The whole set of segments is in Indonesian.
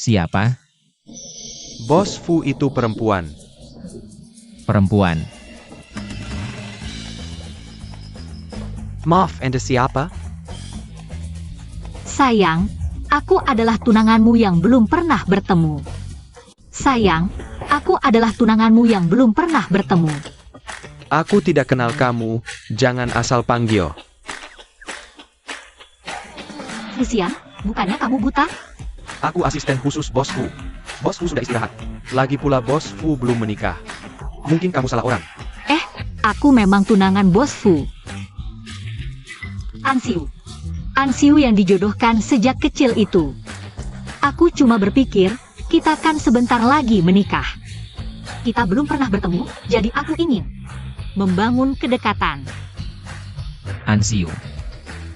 Siapa? Bos Fu itu perempuan. Perempuan. Maaf, Anda siapa? Sayang, aku adalah tunanganmu yang belum pernah bertemu. Sayang, aku adalah tunanganmu yang belum pernah bertemu. Aku tidak kenal kamu, jangan asal panggil. Fusian, bukannya kamu buta? Aku asisten khusus Bos Fu. Bos Fu sudah istirahat. Lagi pula Bos Fu belum menikah. Mungkin kamu salah orang. Aku memang tunangan Bos Fu. Ansiu. Ansiu yang dijodohkan sejak kecil itu. Aku cuma berpikir, kita kan sebentar lagi menikah. Kita belum pernah bertemu, jadi aku ingin membangun kedekatan. Ansiu.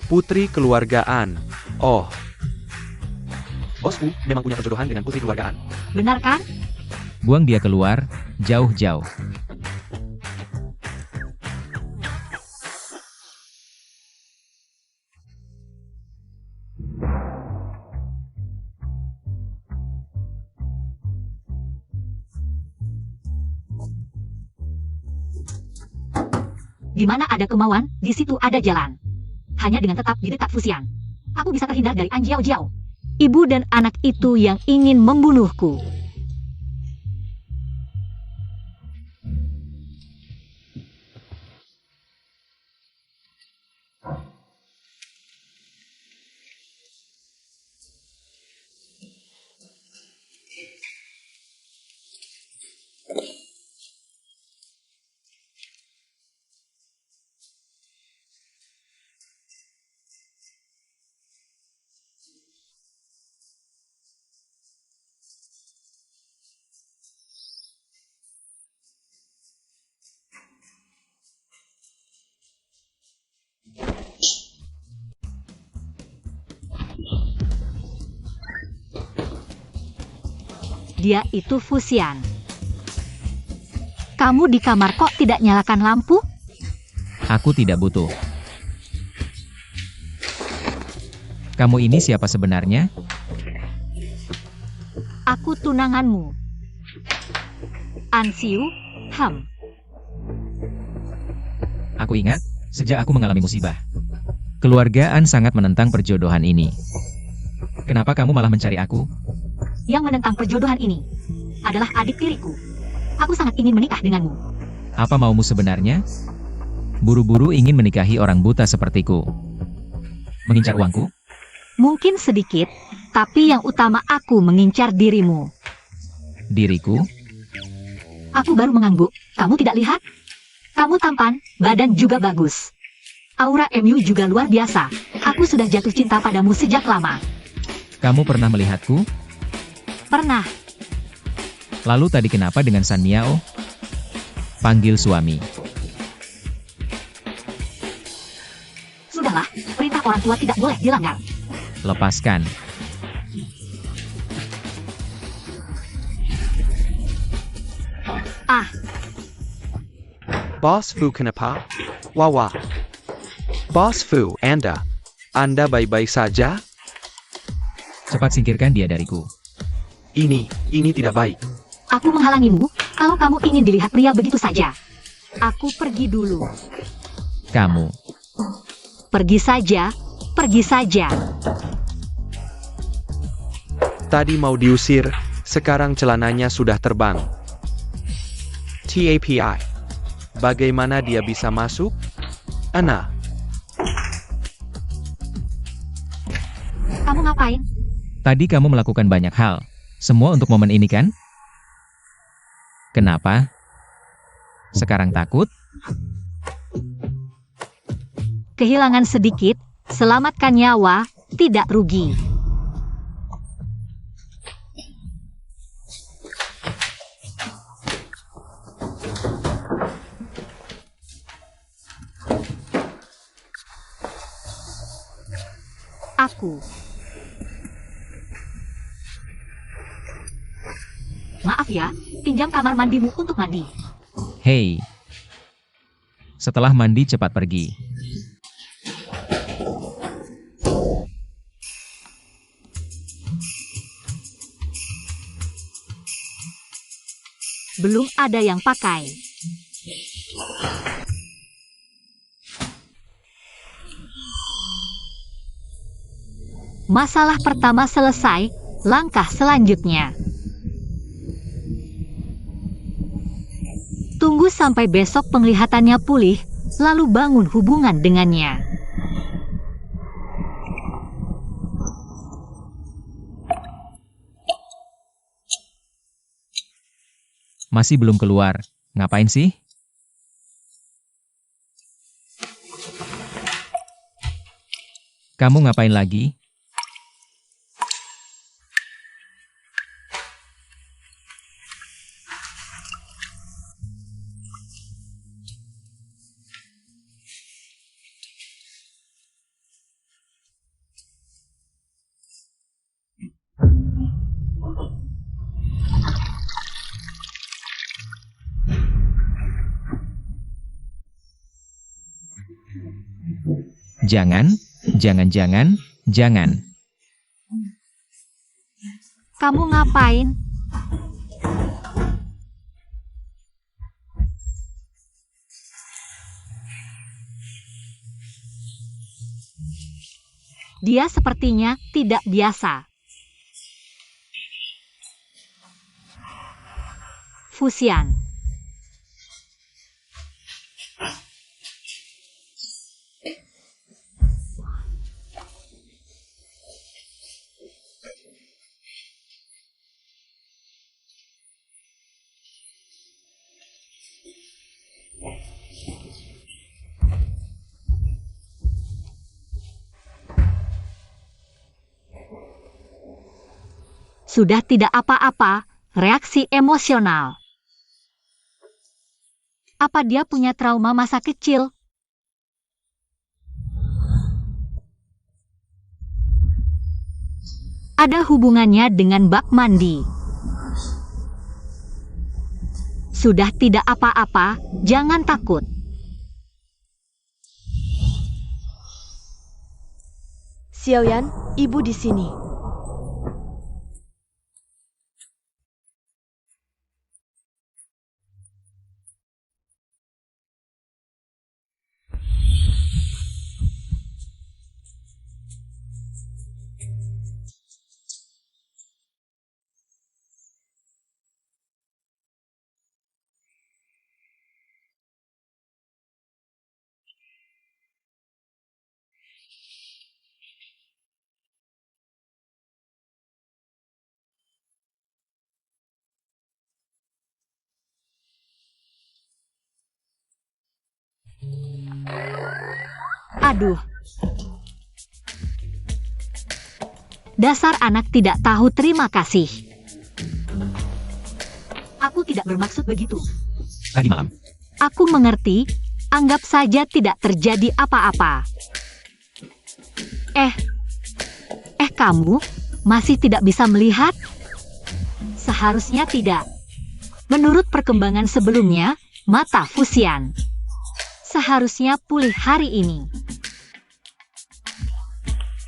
Putri keluargaan. Oh. Bos Fu memang punya perjodohan dengan putri keluargaan. Benar kan? Buang dia keluar, jauh-jauh. Di mana ada kemauan, di situ ada jalan. Hanya dengan tetap di dekat Fusian, aku bisa terhindar dari An Jiao Jiao. Ibu dan anak itu yang ingin membunuhku. Dia itu Fusian. Kamu di kamar kok tidak nyalakan lampu? Aku tidak butuh. Kamu ini siapa sebenarnya? Aku tunanganmu. Ansiu, Ham. Aku ingat, sejak aku mengalami musibah. Keluarga An sangat menentang perjodohan ini. Kenapa kamu malah mencari aku? Yang menentang perjodohan ini adalah adik tiriku. Aku sangat ingin menikah denganmu. Apa maumu sebenarnya? Buru-buru ingin menikahi orang buta sepertiku. Mengincar uangku? Mungkin sedikit, tapi yang utama aku mengincar dirimu. Diriku? Aku baru mengangguk, kamu tidak lihat? Kamu tampan, badan juga bagus. Aura MU juga luar biasa. Aku sudah jatuh cinta padamu sejak lama. Kamu pernah melihatku? Pernah. Lalu tadi kenapa dengan San Miao? Panggil suami. Sudahlah, perintah orang tua tidak boleh dilanggar. Lepaskan. Ah, Bos Fu kenapa? Wawa. Bos Fu, Anda baik-baik saja? Cepat singkirkan dia dariku. Ini tidak baik. aku menghalangimu. Kalau kamu ingin dilihat pria begitu saja, aku pergi dulu. Kamu. Pergi saja, pergi saja. Tadi mau diusir, sekarang celananya sudah terbang. TAPI. Bagaimana dia bisa masuk? Ana. Kamu ngapain? Tadi kamu melakukan banyak hal. Semua untuk momen ini kan? Kenapa? Sekarang takut? Kehilangan sedikit, selamatkan nyawa, tidak rugi. Aku. Maaf ya, pinjam kamar mandimu untuk mandi. Hei. Setelah mandi cepat pergi. belum ada yang pakai. Masalah pertama selesai, langkah selanjutnya. Tunggu sampai besok penglihatannya pulih, lalu bangun hubungan dengannya. Masih belum keluar. Ngapain sih? Kamu ngapain lagi? Jangan. Kamu ngapain? Dia sepertinya tidak biasa. Fusian. Sudah tidak apa-apa, reaksi emosional. Apa dia punya trauma masa kecil? Ada hubungannya dengan bak mandi. Sudah tidak apa-apa, jangan takut. Xiaoyan, ibu di sini. Aduh. Dasar anak tidak tahu terima kasih. Aku tidak bermaksud begitu. Tadi malam. Aku mengerti, anggap saja tidak terjadi apa-apa. Kamu masih tidak bisa melihat? Seharusnya tidak. Menurut perkembangan sebelumnya, mata Fusian seharusnya pulih hari ini.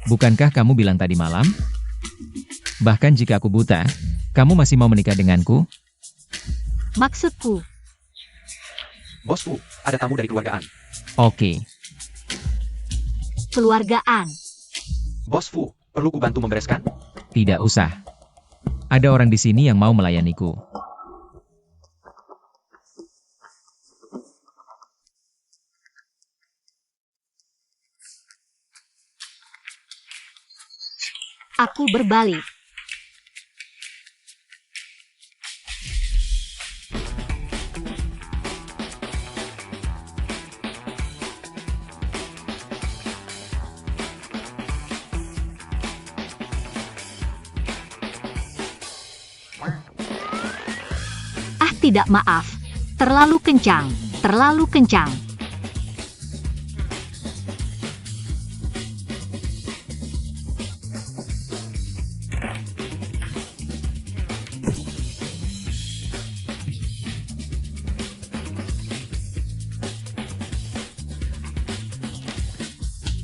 Bukankah kamu bilang tadi malam? Bahkan jika aku buta, kamu masih mau menikah denganku? Maksudku, Bosku, ada tamu dari keluargaan. Oke. keluargaan. Bos Fu, perlu ku bantu membereskan? Tidak usah. Ada orang di sini yang mau melayaniku. Aku berbalik. Tidak, maaf. Terlalu kencang, terlalu kencang.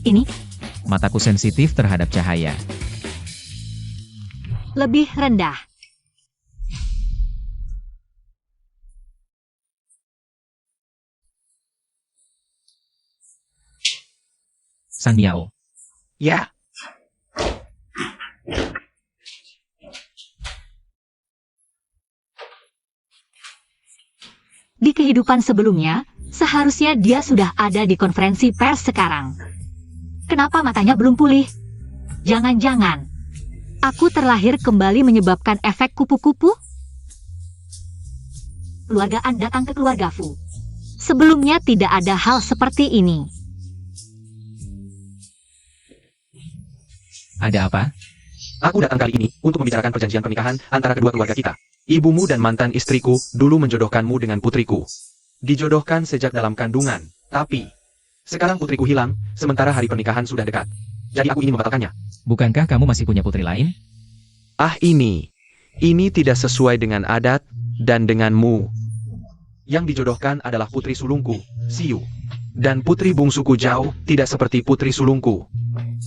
Ini Mataku sensitif terhadap cahaya. lebih rendah. Sang Miao. Ya, Di kehidupan sebelumnya, seharusnya dia sudah ada di konferensi pers sekarang. Kenapa matanya belum pulih? Jangan-jangan aku terlahir kembali menyebabkan efek kupu-kupu? Keluarga An datang ke keluarga Fu. Sebelumnya tidak ada hal seperti ini. Ada apa? aku datang kali ini untuk membicarakan perjanjian pernikahan antara kedua keluarga kita. Ibumu dan mantan istriku dulu menjodohkanmu dengan putriku. Dijodohkan sejak dalam kandungan, tapi sekarang putriku hilang, sementara hari pernikahan sudah dekat. Jadi aku ingin membatalkannya. Bukankah kamu masih punya putri lain? Ini tidak sesuai dengan adat dan denganmu. Yang dijodohkan adalah putri sulungku, Siu. Dan putri bungsuku Zhao tidak seperti putri sulungku.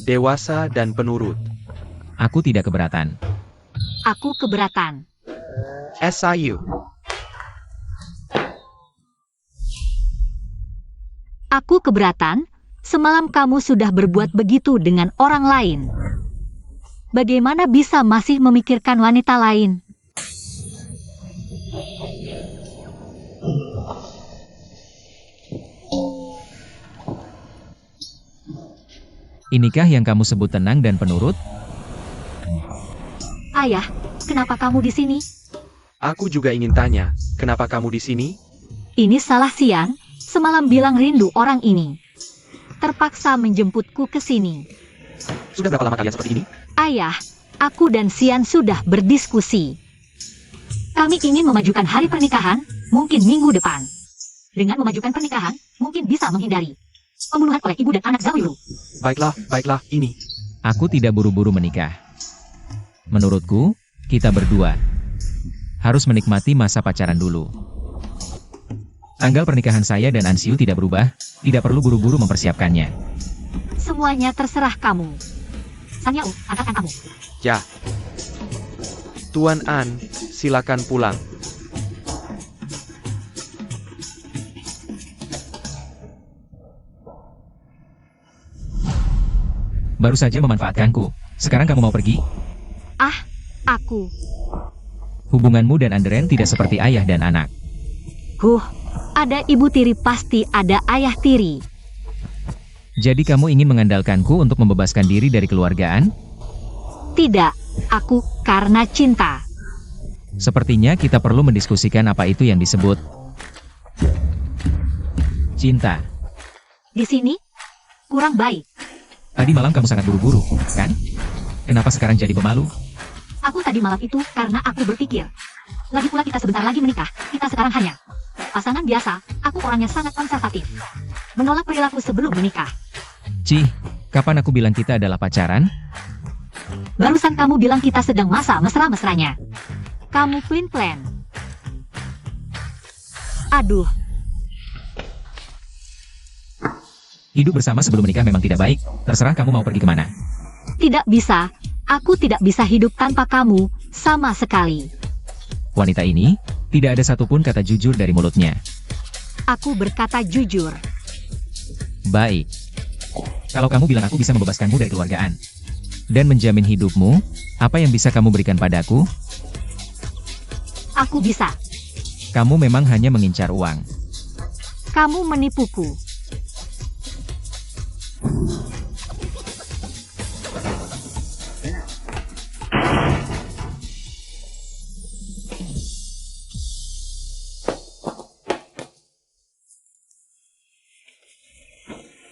Dewasa dan penurut. Aku tidak keberatan. Aku keberatan. SIU. Aku keberatan, semalam kamu sudah berbuat begitu dengan orang lain. Bagaimana bisa masih memikirkan wanita lain? Inikah yang kamu sebut tenang dan penurut? Ayah, kenapa kamu di sini? Aku juga ingin tanya, kenapa kamu di sini? Ini salah Xian, semalam bilang rindu orang ini. Terpaksa menjemputku ke sini. Sudah berapa lama kalian seperti ini? Ayah, aku dan Xian sudah berdiskusi. Kami ingin memajukan hari pernikahan, mungkin minggu depan. Dengan memajukan pernikahan, mungkin bisa menghindari pembunuhan oleh ibu dan anak Zhao Yulu. Baiklah, ini. Aku tidak buru-buru menikah. Menurutku, kita berdua harus menikmati masa pacaran dulu. Tanggal pernikahan saya dan Ansiu tidak berubah, tidak perlu buru-buru mempersiapkannya. Semuanya terserah kamu. Sang Yao, angkatkan kamu. Ya. Tuan An, silakan pulang. Baru saja memanfaatkanku. Sekarang kamu mau pergi? Aku. Hubunganmu dan Anderen tidak seperti ayah dan anak. Ada ibu tiri pasti ada ayah tiri. Jadi kamu ingin mengandalkanku untuk membebaskan diri dari keluargaan? Tidak, aku karena cinta. Sepertinya kita perlu mendiskusikan apa itu yang disebut cinta. Di sini, kurang baik. Tadi malam kamu sangat buru-buru, kan? Kenapa sekarang jadi pemalu? Aku tadi malam itu karena aku berpikir. Lagi pula kita sebentar lagi menikah, kita sekarang hanya pasangan biasa. Aku orangnya sangat konservatif. Menolak perilaku sebelum menikah. Cih, kapan aku bilang kita adalah pacaran? Barusan kamu bilang kita sedang masa mesra-mesranya. Kamu plan. Aduh, Hidup bersama sebelum menikah memang tidak baik, terserah kamu mau pergi kemana. tidak bisa. Aku tidak bisa hidup tanpa kamu, sama sekali. Wanita ini, tidak ada satupun kata jujur dari mulutnya. Aku berkata jujur. Baik. Kalau kamu bilang aku bisa membebaskanmu dari keluargaan dan menjamin hidupmu, apa yang bisa kamu berikan padaku? Aku bisa. Kamu memang hanya mengincar uang. Kamu menipuku.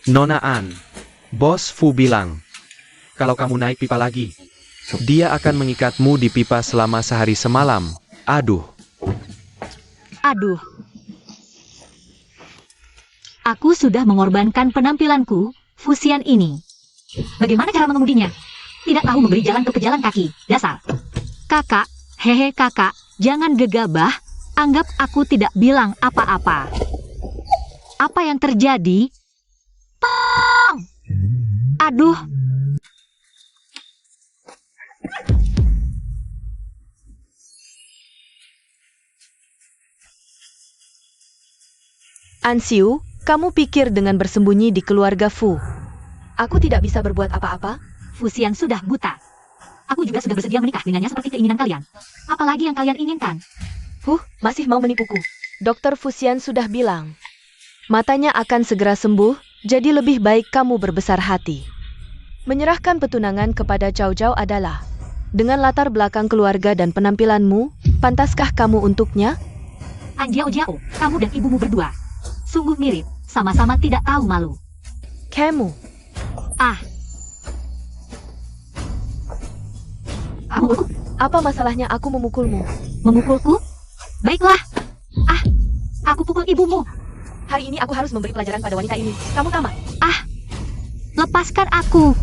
Nona An, Bos Fu bilang, kalau kamu naik pipa lagi, dia akan mengikatmu di pipa selama sehari semalam. Aduh. Aku sudah mengorbankan penampilanku, fusian ini. Bagaimana cara mengemudinya? Tidak tahu memberi jalan ke pejalan kaki, dasar. Kakak, hehe kakak, jangan gegabah, anggap aku tidak bilang apa-apa. Apa yang terjadi? Tong! Aduh. Ansiu, kamu pikir dengan bersembunyi di keluarga Fu Aku tidak bisa berbuat apa-apa. Fusian sudah buta. Aku juga sudah bersedia menikah dengannya seperti keinginan kalian. Apalagi yang kalian inginkan? Masih mau menipuku. Dokter Fusian sudah bilang, matanya akan segera sembuh, jadi lebih baik kamu berbesar hati. Menyerahkan petunangan kepada Cao Cao adalah, dengan latar belakang keluarga dan penampilanmu, pantaskah kamu untuknya? Anjiao Jiao, kamu dan ibumu berdua. Sungguh mirip, sama-sama tidak tahu malu. Kamu. Kamu Apa masalahnya aku memukulmu? memukulku? Baiklah. Aku pukul ibumu. Hari ini aku harus memberi pelajaran pada wanita ini. Kamu tamat. Lepaskan aku.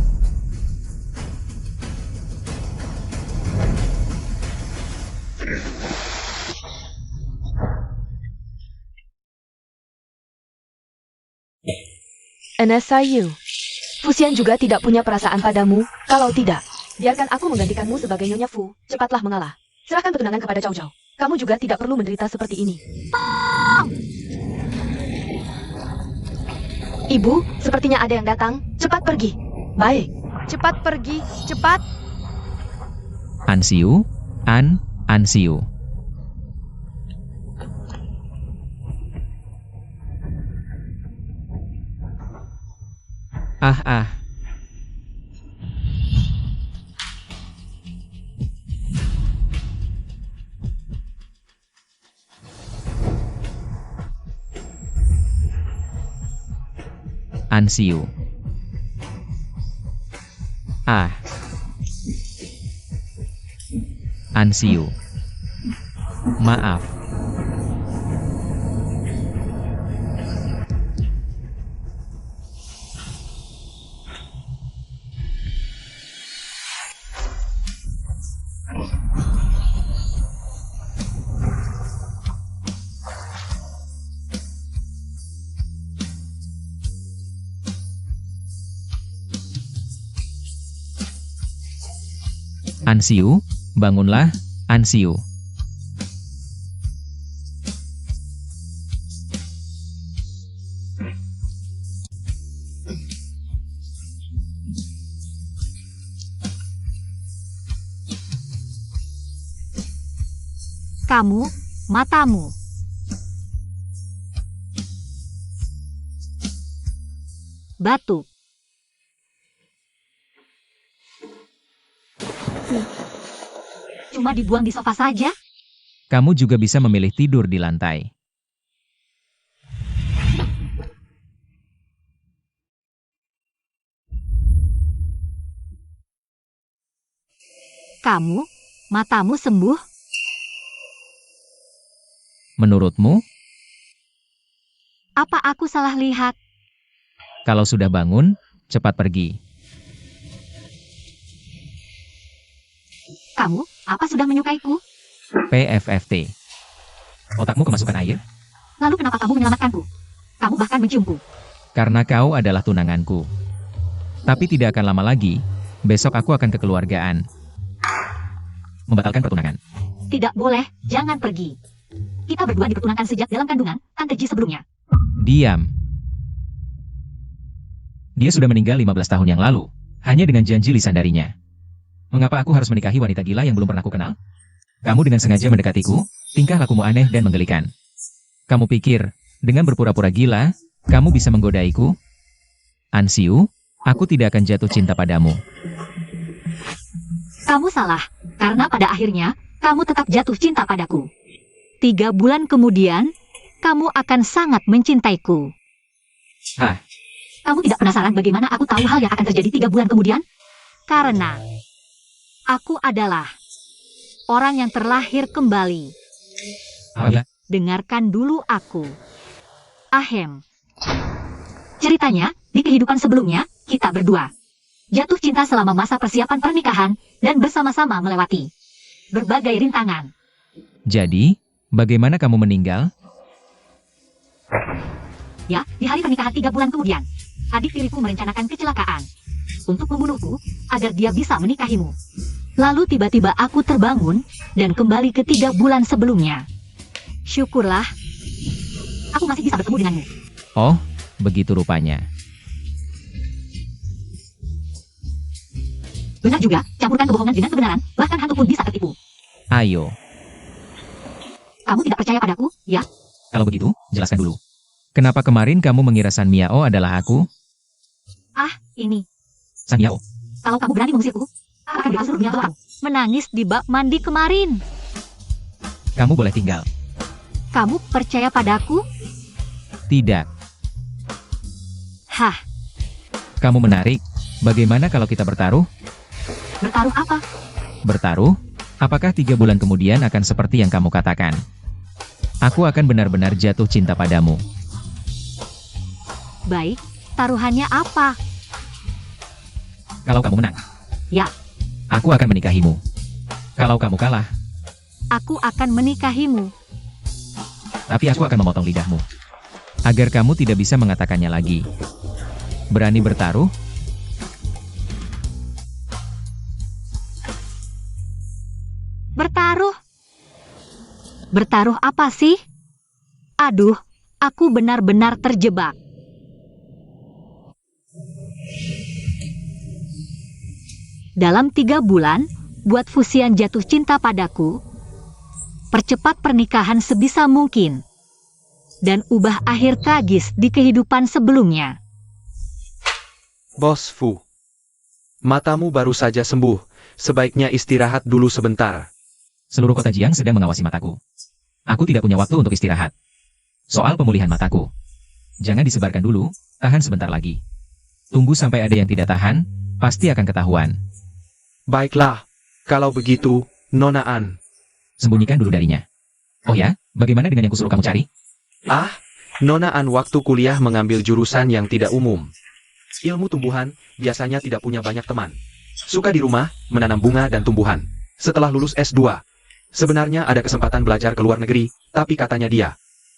NSIU. Fusian juga tidak punya perasaan padamu. Kalau tidak, biarkan aku menggantikanmu sebagai Nyonya Fu. Cepatlah mengalah. Serahkan petunangan kepada Cao Cao. Kamu juga tidak perlu menderita seperti ini. Ibu, sepertinya ada yang datang. Cepat pergi. Baik. Cepat pergi. Cepat. Ansiu, Ansiu. Ah. Ansiu. Ansiu. Maaf. Ansiu, bangunlah, Ansiu. Kamu, matamu. Batu. Cuma dibuang di sofa saja? Kamu juga bisa memilih tidur di lantai. Kamu, matamu sembuh? Menurutmu, Apa aku salah lihat? kalau sudah bangun, cepat pergi. Kamu, apa sudah menyukaiku? PFFT. Otakmu kemasukan air? Lalu kenapa kamu menyelamatkanku? Kamu bahkan menciumku. Karena kau adalah tunanganku. Tapi tidak akan lama lagi, besok aku akan kekeluargaan. Membatalkan pertunangan. Tidak boleh, jangan pergi. Kita berdua dipertunangkan sejak dalam kandungan, Tante Ji sebelumnya. Diam. Dia sudah meninggal 15 tahun yang lalu, hanya dengan janji lisan darinya. Mengapa aku harus menikahi wanita gila yang belum pernah aku kenal? Kamu dengan sengaja mendekatiku, tingkah lakumu aneh dan menggelikan. Kamu pikir, dengan berpura-pura gila, kamu bisa menggodaiku? Ansiu, aku tidak akan jatuh cinta padamu. Kamu salah, karena pada akhirnya, kamu tetap jatuh cinta padaku. 3 bulan kemudian, kamu akan sangat mencintaiku. Hah? Kamu tidak penasaran bagaimana aku tahu hal yang akan terjadi 3 bulan kemudian? Karena aku adalah orang yang terlahir kembali. Apa? Dengarkan dulu aku. Ahem. Ceritanya, di kehidupan sebelumnya, kita berdua jatuh cinta selama masa persiapan pernikahan dan bersama-sama melewati berbagai rintangan. Jadi, bagaimana kamu meninggal? Ya, di hari pernikahan 3 bulan kemudian, adik tiriku merencanakan kecelakaan untuk membunuhku agar dia bisa menikahimu. Lalu tiba-tiba aku terbangun dan kembali ke 3 bulan sebelumnya. Syukurlah, aku masih bisa bertemu denganmu. Oh, begitu rupanya. Benar juga, campurkan kebohongan dengan kebenaran, bahkan hantu pun bisa tertipu. Ayo, Kamu tidak percaya padaku, ya? kalau begitu, jelaskan dulu. Kenapa kemarin kamu mengira San Miao adalah aku? Ah, ini. San Miao, Kalau kamu berani mengusirku, akan dikasur dunia gelap. Menangis di bak mandi kemarin. kamu boleh tinggal. Kamu percaya padaku? Tidak, Hah, kamu menarik. Bagaimana kalau kita bertaruh? bertaruh apa? Bertaruh? Apakah 3 bulan kemudian akan seperti yang kamu katakan? Aku akan benar-benar jatuh cinta padamu. Baik, taruhannya apa? Kalau kamu menang, Ya, aku akan menikahimu. Kalau kamu kalah, aku akan menikahimu. tapi aku akan memotong lidahmu. Agar kamu tidak bisa mengatakannya lagi. Berani bertaruh? Bertaruh? Bertaruh apa sih? Aduh, aku benar-benar terjebak. Dalam 3 bulan, buat Fusian jatuh cinta padaku. Percepat pernikahan sebisa mungkin. Dan ubah akhir tragis di kehidupan sebelumnya. Bos Fu. Matamu baru saja sembuh, sebaiknya istirahat dulu sebentar. Seluruh kota Jiang sedang mengawasi mataku. Aku tidak punya waktu untuk istirahat. Soal pemulihan mataku. Jangan disebarkan dulu, tahan sebentar lagi. Tunggu sampai ada yang tidak tahan, pasti akan ketahuan. Baiklah, kalau begitu, Nona An. Sembunyikan dulu darinya. Oh ya, bagaimana dengan yang kusuruh kamu cari? Ah, Nona An waktu kuliah mengambil jurusan yang tidak umum. Ilmu tumbuhan, biasanya tidak punya banyak teman. Suka di rumah, menanam bunga dan tumbuhan. Setelah lulus S2, sebenarnya ada kesempatan belajar ke luar negeri, tapi katanya dia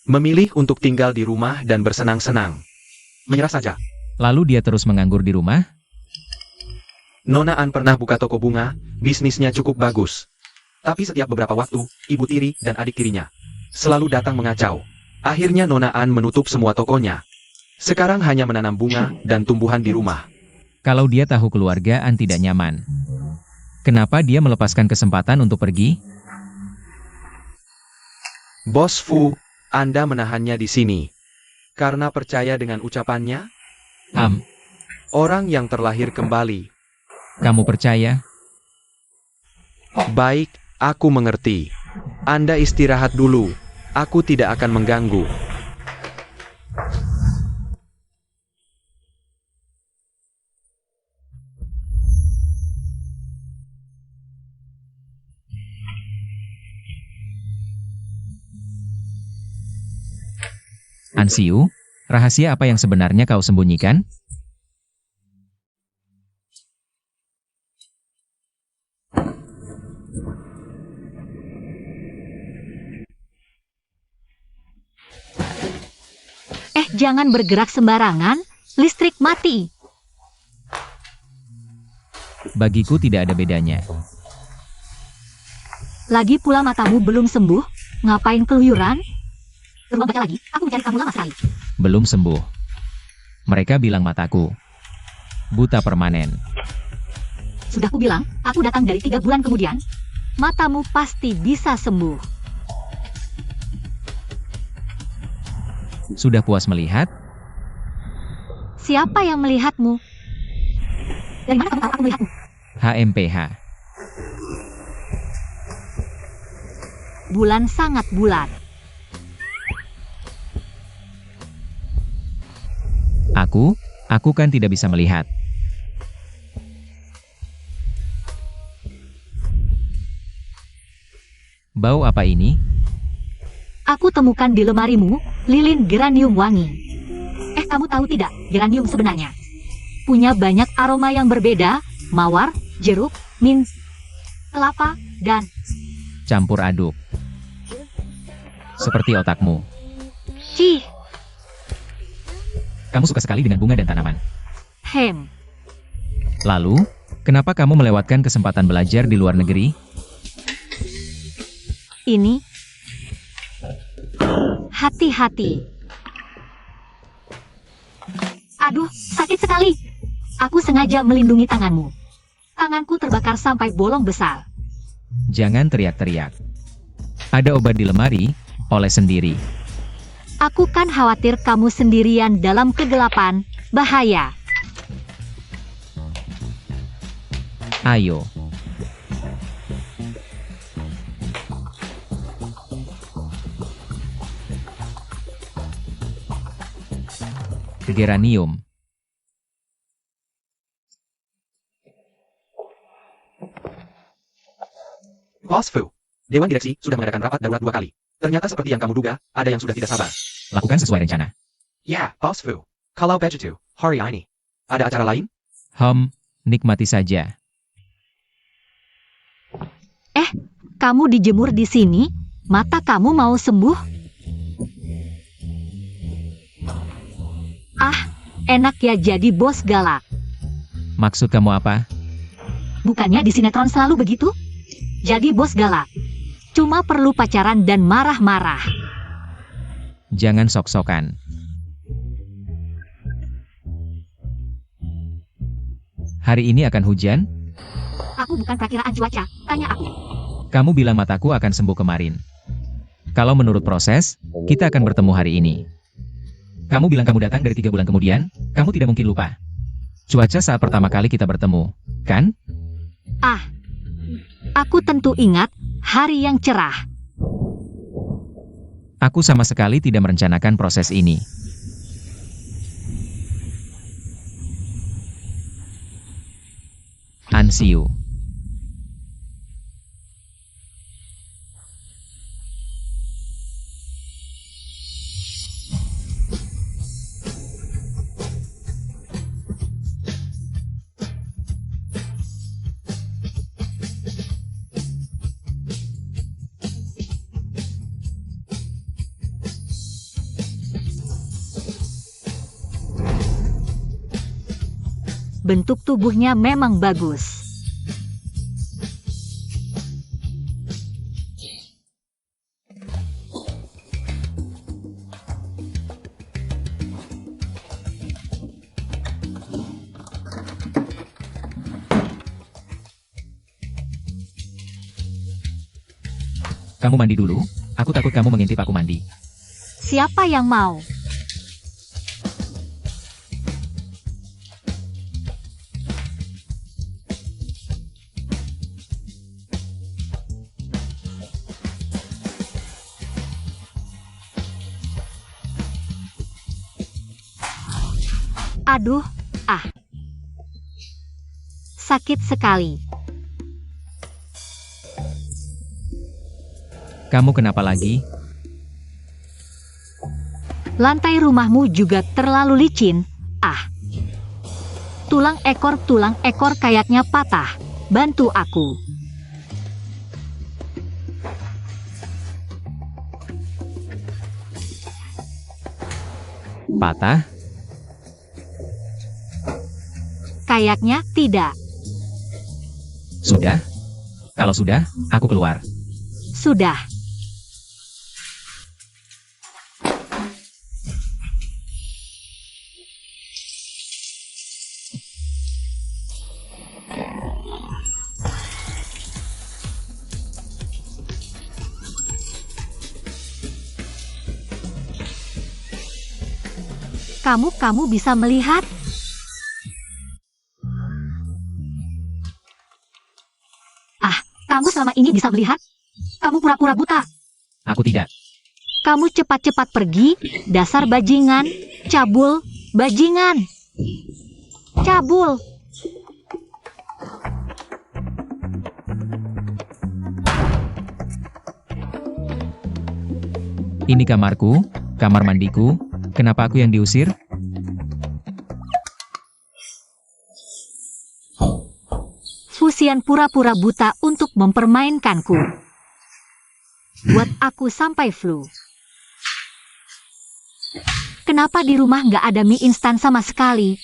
memilih untuk tinggal di rumah dan bersenang-senang. Menyerah saja. Lalu dia terus menganggur di rumah? Nona An pernah buka toko bunga, bisnisnya cukup bagus. Tapi setiap beberapa waktu, ibu tiri dan adik tirinya selalu datang mengacau. Akhirnya Nona An menutup semua tokonya. Sekarang hanya menanam bunga dan tumbuhan di rumah. Kalau dia tahu keluarga An tidak nyaman, kenapa dia melepaskan kesempatan untuk pergi? Bos Fu, Anda menahannya di sini. Karena percaya dengan ucapannya? Orang yang terlahir kembali. Kamu percaya? Baik, aku mengerti. Anda istirahat dulu. Aku tidak akan mengganggu. Ansiu, rahasia apa yang sebenarnya kau sembunyikan? Jangan bergerak sembarangan, listrik mati. Bagiku tidak ada bedanya. Lagi pula matamu belum sembuh, ngapain keluyuran? Rumah baca lagi, aku mencari kamu lama sekali. Belum sembuh. Mereka bilang mataku buta permanen. Sudah kubilang, aku datang dari 3 bulan kemudian. Matamu pasti bisa sembuh. Sudah puas melihat? Siapa yang melihatmu? Dari mana kamu tahu aku melihatmu? HMPH. Bulan sangat bulat. Aku kan tidak bisa melihat. Bau apa ini? Aku temukan di lemarimu, lilin geranium wangi. Kamu tahu tidak, geranium sebenarnya punya banyak aroma yang berbeda, mawar, jeruk, mint, kelapa, dan Campur aduk. Seperti otakmu. cih, Kamu suka sekali dengan bunga dan tanaman. hem. Lalu, kenapa kamu melewatkan kesempatan belajar di luar negeri? Ini hati-hati. Aduh, sakit sekali. Aku sengaja melindungi tanganmu. Tanganku terbakar sampai bolong besar. Jangan teriak-teriak. Ada obat di lemari, oles sendiri. Aku kan khawatir kamu sendirian dalam kegelapan, bahaya. Ayo. Geranium. Bos Fu, Dewan Direksi sudah mengadakan rapat darurat 2 kali. Ternyata seperti yang kamu duga, ada yang sudah tidak sabar. Lakukan sesuai rencana. Ya, Bos Fu. Kalau begitu, hari ini, ada acara lain? Nikmati saja. Kamu dijemur di sini, mata kamu mau sembuh? Ah, enak ya jadi bos galak. Maksud kamu apa? Bukannya di sinetron selalu begitu? Jadi bos galak. Cuma perlu pacaran dan marah-marah. Jangan sok-sokan. Hari ini akan hujan? Aku bukan perakiraan cuaca, tanya aku. Kamu bilang mataku akan sembuh kemarin. Kalau menurut proses, kita akan bertemu hari ini. Kamu bilang kamu datang dari 3 bulan kemudian, kamu tidak mungkin lupa. Cuaca saat pertama kali kita bertemu, kan? Ah, aku tentu ingat hari yang cerah. Aku sama sekali tidak merencanakan proses ini. Ansiu. Bentuk tubuhnya memang bagus. Kamu mandi dulu, aku takut kamu mengintip aku mandi. Siapa yang mau? Aduh, sakit sekali. Kamu kenapa lagi? Lantai rumahmu juga terlalu licin. Tulang ekor kayaknya patah. Bantu aku. Patah? Kayaknya tidak. Sudah? Kalau sudah, aku keluar. Sudah. Kamu bisa melihat? Kamu selama ini bisa melihat? Kamu pura-pura buta. Aku tidak. Kamu cepat-cepat pergi, dasar bajingan, cabul, bajingan. Cabul. Ini kamarku, kamar mandiku. Kenapa aku yang diusir? Fusian pura-pura buta untuk mempermainkanku. Buat aku sampai flu. Kenapa di rumah nggak ada mie instan sama sekali?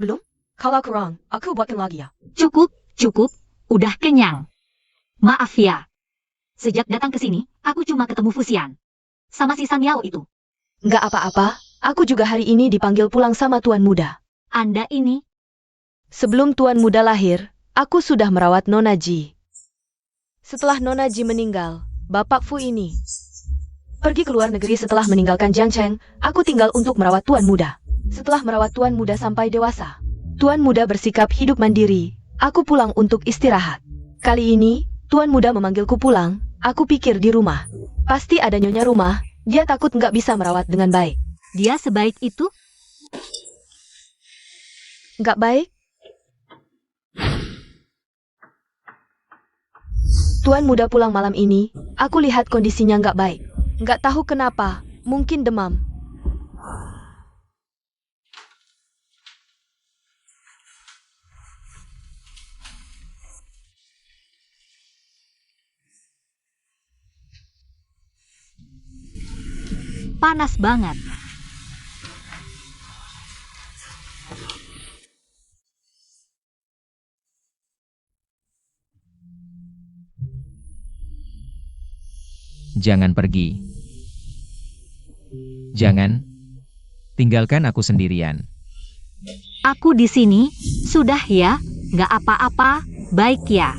belum? Kalau kurang, aku buatkan lagi ya. Cukup, cukup, udah kenyang. Maaf ya. Sejak datang ke sini, aku cuma ketemu Fusian. Sama si Sangyao itu. Nggak apa-apa, aku juga hari ini dipanggil pulang sama Tuan Muda. Anda ini, Sebelum Tuan Muda lahir, aku sudah merawat Nona Ji. Setelah Nona Ji meninggal, Bapak Fu ini pergi ke luar negeri setelah meninggalkan Jiang Cheng, aku tinggal untuk merawat Tuan Muda. Setelah merawat Tuan Muda sampai dewasa, Tuan Muda bersikap hidup mandiri, aku pulang untuk istirahat. Kali ini, Tuan Muda memanggilku pulang, aku pikir di rumah. Pasti ada nyonya rumah, dia takut nggak bisa merawat dengan baik. dia sebaik itu? Nggak baik? Tuan Muda pulang malam ini, aku lihat kondisinya nggak baik. Nggak tahu kenapa, mungkin demam. Panas banget. Jangan pergi. Jangan. Tinggalkan aku sendirian. Aku di sini, sudah ya, nggak apa-apa, baik ya.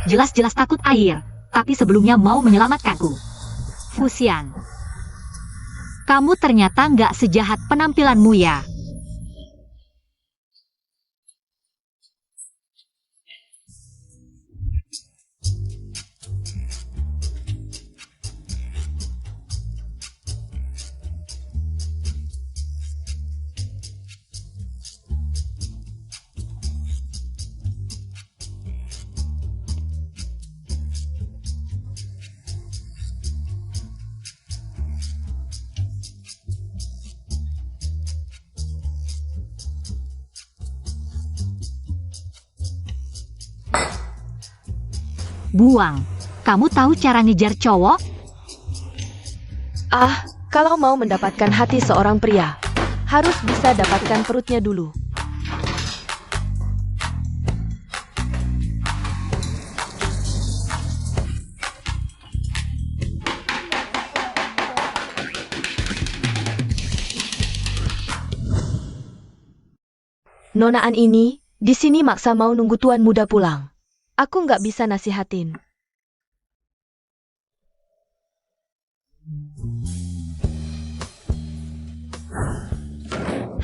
Jelas-jelas takut air, tapi sebelumnya mau menyelamatkanku. Fusian. Kamu ternyata nggak sejahat penampilanmu ya. Buang. Kamu tahu cara ngejar cowok? Ah, kalau mau mendapatkan hati seorang pria, harus bisa dapatkan perutnya dulu. Nonaan ini, di sini maksa mau nunggu Tuan Muda pulang. Aku nggak bisa nasihatin.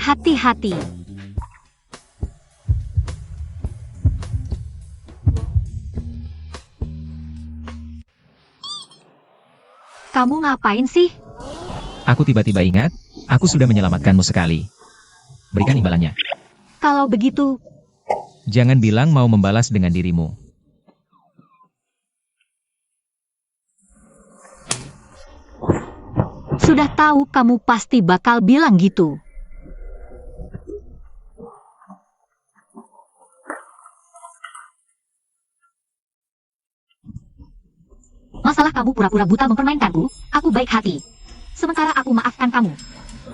Hati-hati. Kamu ngapain sih? Aku tiba-tiba ingat, aku sudah menyelamatkanmu sekali. Berikan imbalannya. Kalau begitu, Jangan bilang mau membalas dengan dirimu. sudah tahu kamu pasti bakal bilang gitu. Masalah kamu pura-pura buta mempermainkanku, aku baik hati. Sementara aku maafkan kamu.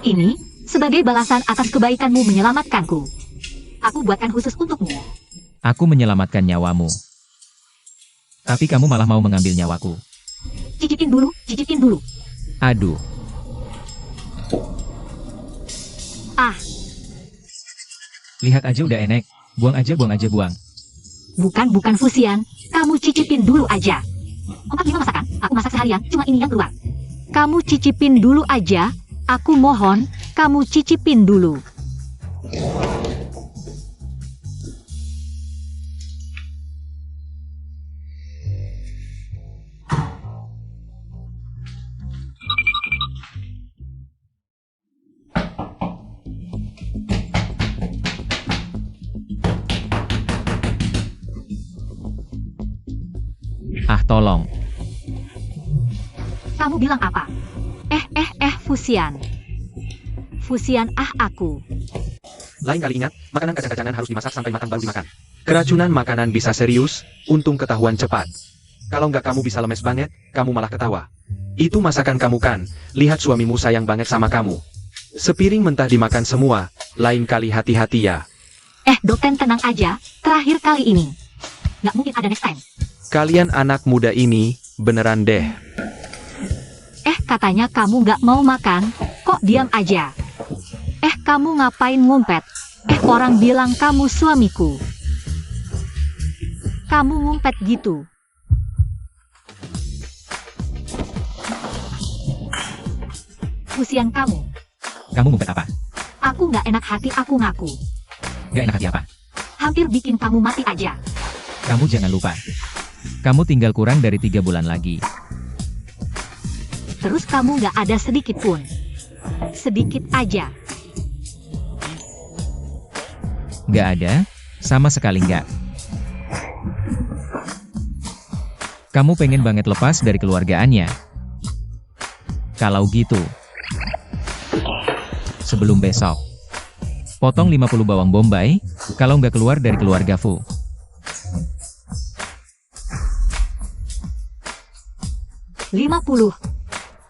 Ini, sebagai balasan atas kebaikanmu menyelamatkanku. Aku buatkan khusus untukmu. Aku menyelamatkan nyawamu. Tapi kamu malah mau mengambil nyawaku. Cicipin dulu, cicipin dulu. Aduh, Ah, lihat aja udah enek. Buang aja, buang aja, buang. bukan Fusian. Kamu cicipin dulu aja. 4-5 masakan, aku masak seharian, cuma ini yang keluar. Kamu cicipin dulu aja, aku mohon, kamu cicipin dulu. Ah, tolong. Kamu bilang apa? Fusian. Fusian aku. Lain kali ingat, makanan kacang-kacangan harus dimasak sampai matang baru dimakan. Keracunan makanan bisa serius, untung ketahuan cepat. Kalau nggak kamu bisa lemes banget, kamu malah ketawa. Itu masakan kamu kan, lihat suamimu sayang banget sama kamu. Sepiring mentah dimakan semua, lain kali hati-hati ya. Dokter tenang aja, terakhir kali ini. Nggak mungkin ada next time. Kalian anak muda ini, beneran deh. Katanya kamu nggak mau makan, kok diam aja? Kamu ngapain ngumpet? Orang bilang kamu suamiku. Kamu ngumpet gitu. Fusian kamu. Kamu ngumpet apa? Aku nggak enak hati, aku ngaku. Gak enak hati apa? Hampir bikin kamu mati aja. Kamu jangan lupa. Kamu tinggal kurang dari 3 bulan lagi. Terus kamu nggak ada sedikit pun. Sedikit aja. Gak ada, sama sekali nggak. Kamu pengen banget lepas dari keluargaannya. Kalau gitu, sebelum besok, potong 50 bawang bombay, kalau nggak keluar dari keluarga Fu. 50.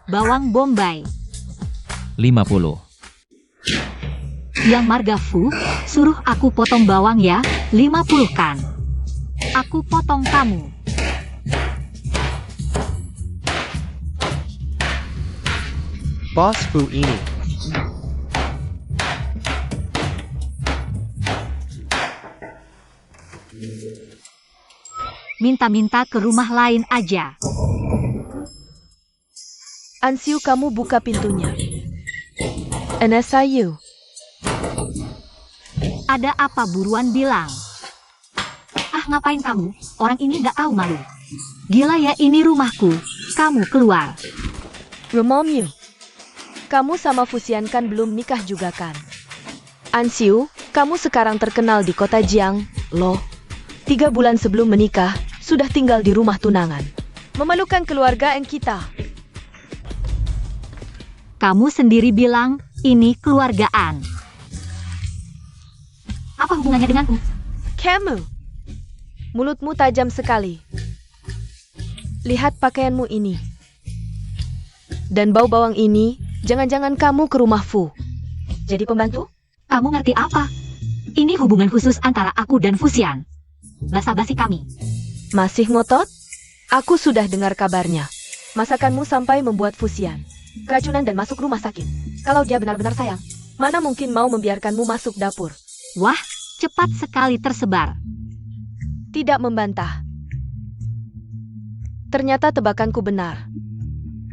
Bawang bombay. 50. Yang marga Fu, suruh aku potong bawang ya, 50 kan. Aku potong kamu. Bos Fu ini. Minta-minta ke rumah lain aja. Ansiu, kamu buka pintunya. NSIU. Ada apa buruan bilang? Ngapain kamu? Orang ini nggak tahu malu. Gila ya, ini rumahku. Kamu keluar. Rumahmu. Kamu sama Fusian kan belum nikah juga kan? Ansiu, kamu sekarang terkenal di kota Jiang, loh. 3 bulan sebelum menikah, sudah tinggal di rumah tunangan. Memalukan keluarga yang kita. Kamu sendiri bilang, ini keluargaan. Apa hubungannya denganku? Kamu. Mulutmu tajam sekali. Lihat pakaianmu ini. Dan bau bawang ini, jangan-jangan kamu ke rumah Fu. Jadi pembantu? Kamu ngerti apa? Ini hubungan khusus antara aku dan Fusian. Basa-basi kami. Masih ngotot? Aku sudah dengar kabarnya. Masakanmu sampai membuat Fusian keracunan dan masuk rumah sakit. Kalau dia benar-benar sayang, mana mungkin mau membiarkanmu masuk dapur? Wah, cepat sekali tersebar. Tidak membantah. Ternyata tebakanku benar.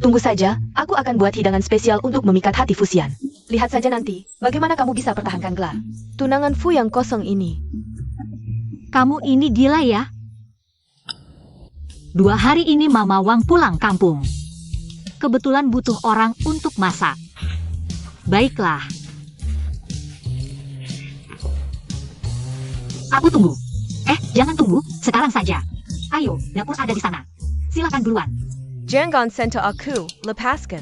Tunggu saja, aku akan buat hidangan spesial untuk memikat hati Fusian. Lihat saja nanti, bagaimana kamu bisa pertahankan gelar tunangan Fu yang kosong ini. Kamu ini gila ya? 2 hari ini Mama Wang pulang kampung. Kebetulan butuh orang untuk masak. Baiklah. Aku tunggu. Jangan tunggu, sekarang saja. Ayo, dapur ada di sana. Silakan duluan. Jangan sentuh aku, lepaskan.